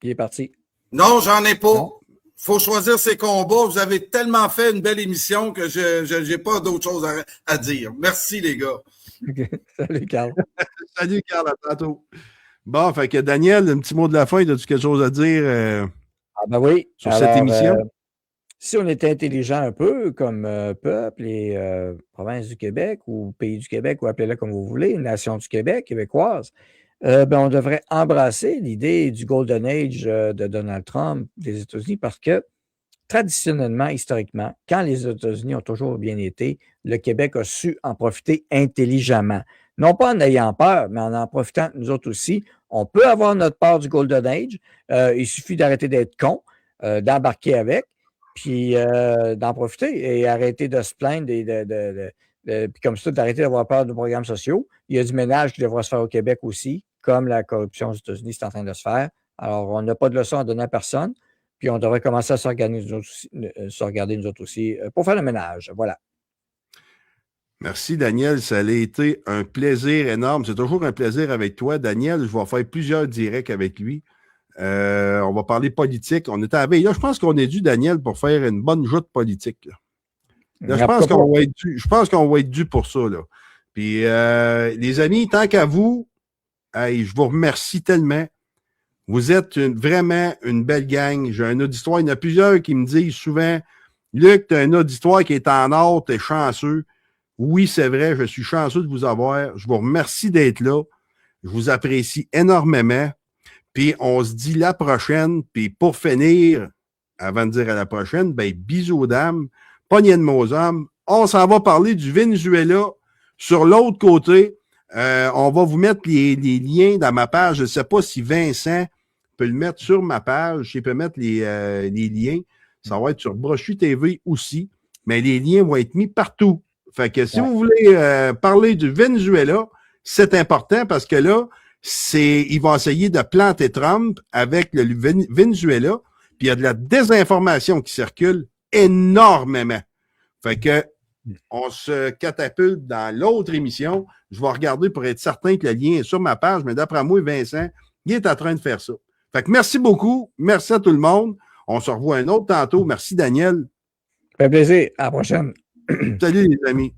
Il est parti. Non, j'en ai pas. Il faut choisir ses combats. Vous avez tellement fait une belle émission que je n'ai pas d'autre chose à dire. Merci, les gars. Okay. Salut, Carl. Salut, Carl. À tantôt. Bon, fait que Daniel, un petit mot de la fin. As-tu quelque chose à dire ben oui. sur cette émission? Si on était intelligent un peu, comme peuple et province du Québec ou pays du Québec, ou appelez-le comme vous voulez, nation du Québec, québécoise, ben on devrait embrasser l'idée du Golden Age de Donald Trump des États-Unis parce que, traditionnellement, historiquement, quand les États-Unis ont toujours bien été, le Québec a su en profiter intelligemment. Non pas en ayant peur, mais en profitant, nous autres aussi. On peut avoir notre part du Golden Age. Il suffit d'arrêter d'être con, d'embarquer avec, puis d'en profiter et arrêter de se plaindre puis comme ça, d'arrêter d'avoir peur de programmes sociaux. Il y a du ménage qui devra se faire au Québec aussi, comme la corruption aux États-Unis, c'est en train de se faire. Alors, on n'a pas de leçon à donner à personne, puis on devrait commencer à se regarder nous autres aussi pour faire le ménage. Voilà. Merci, Daniel. Ça a été un plaisir énorme. C'est toujours un plaisir avec toi, Daniel. Je vais faire plusieurs directs avec lui. On va parler politique. On était à veille. Là, je pense qu'on est dû, Daniel, pour faire une bonne joute politique. Là, je pense qu'on va être dû pour ça. Là. Puis, les amis, tant qu'à vous, je vous remercie tellement. Vous êtes vraiment une belle gang. J'ai un auditoire. Il y en a plusieurs qui me disent souvent, Luc, tu as un auditoire qui est en or, tu es chanceux. Oui, c'est vrai, je suis chanceux de vous avoir. Je vous remercie d'être là. Je vous apprécie énormément. Puis on se dit la prochaine. Puis pour finir, avant de dire à la prochaine, ben bisous aux dames, pognée de mots hommes. On s'en va parler du Venezuela. Sur l'autre côté, on va vous mettre les liens dans ma page. Je ne sais pas si Vincent peut le mettre sur ma page. Il peut mettre les liens. Ça va être sur Brochu TV aussi. Mais les liens vont être mis partout. Fait que si vous voulez parler du Venezuela, c'est important parce que là, ils vont essayer de planter Trump avec le Venezuela, puis il y a de la désinformation qui circule énormément. Fait que on se catapulte dans l'autre émission. Je vais regarder pour être certain que le lien est sur ma page, mais d'après moi, Vincent, il est en train de faire ça. Fait que merci beaucoup. Merci à tout le monde. On se revoit un autre tantôt. Merci, Daniel. Ça fait plaisir. À la prochaine. Salut, les amis.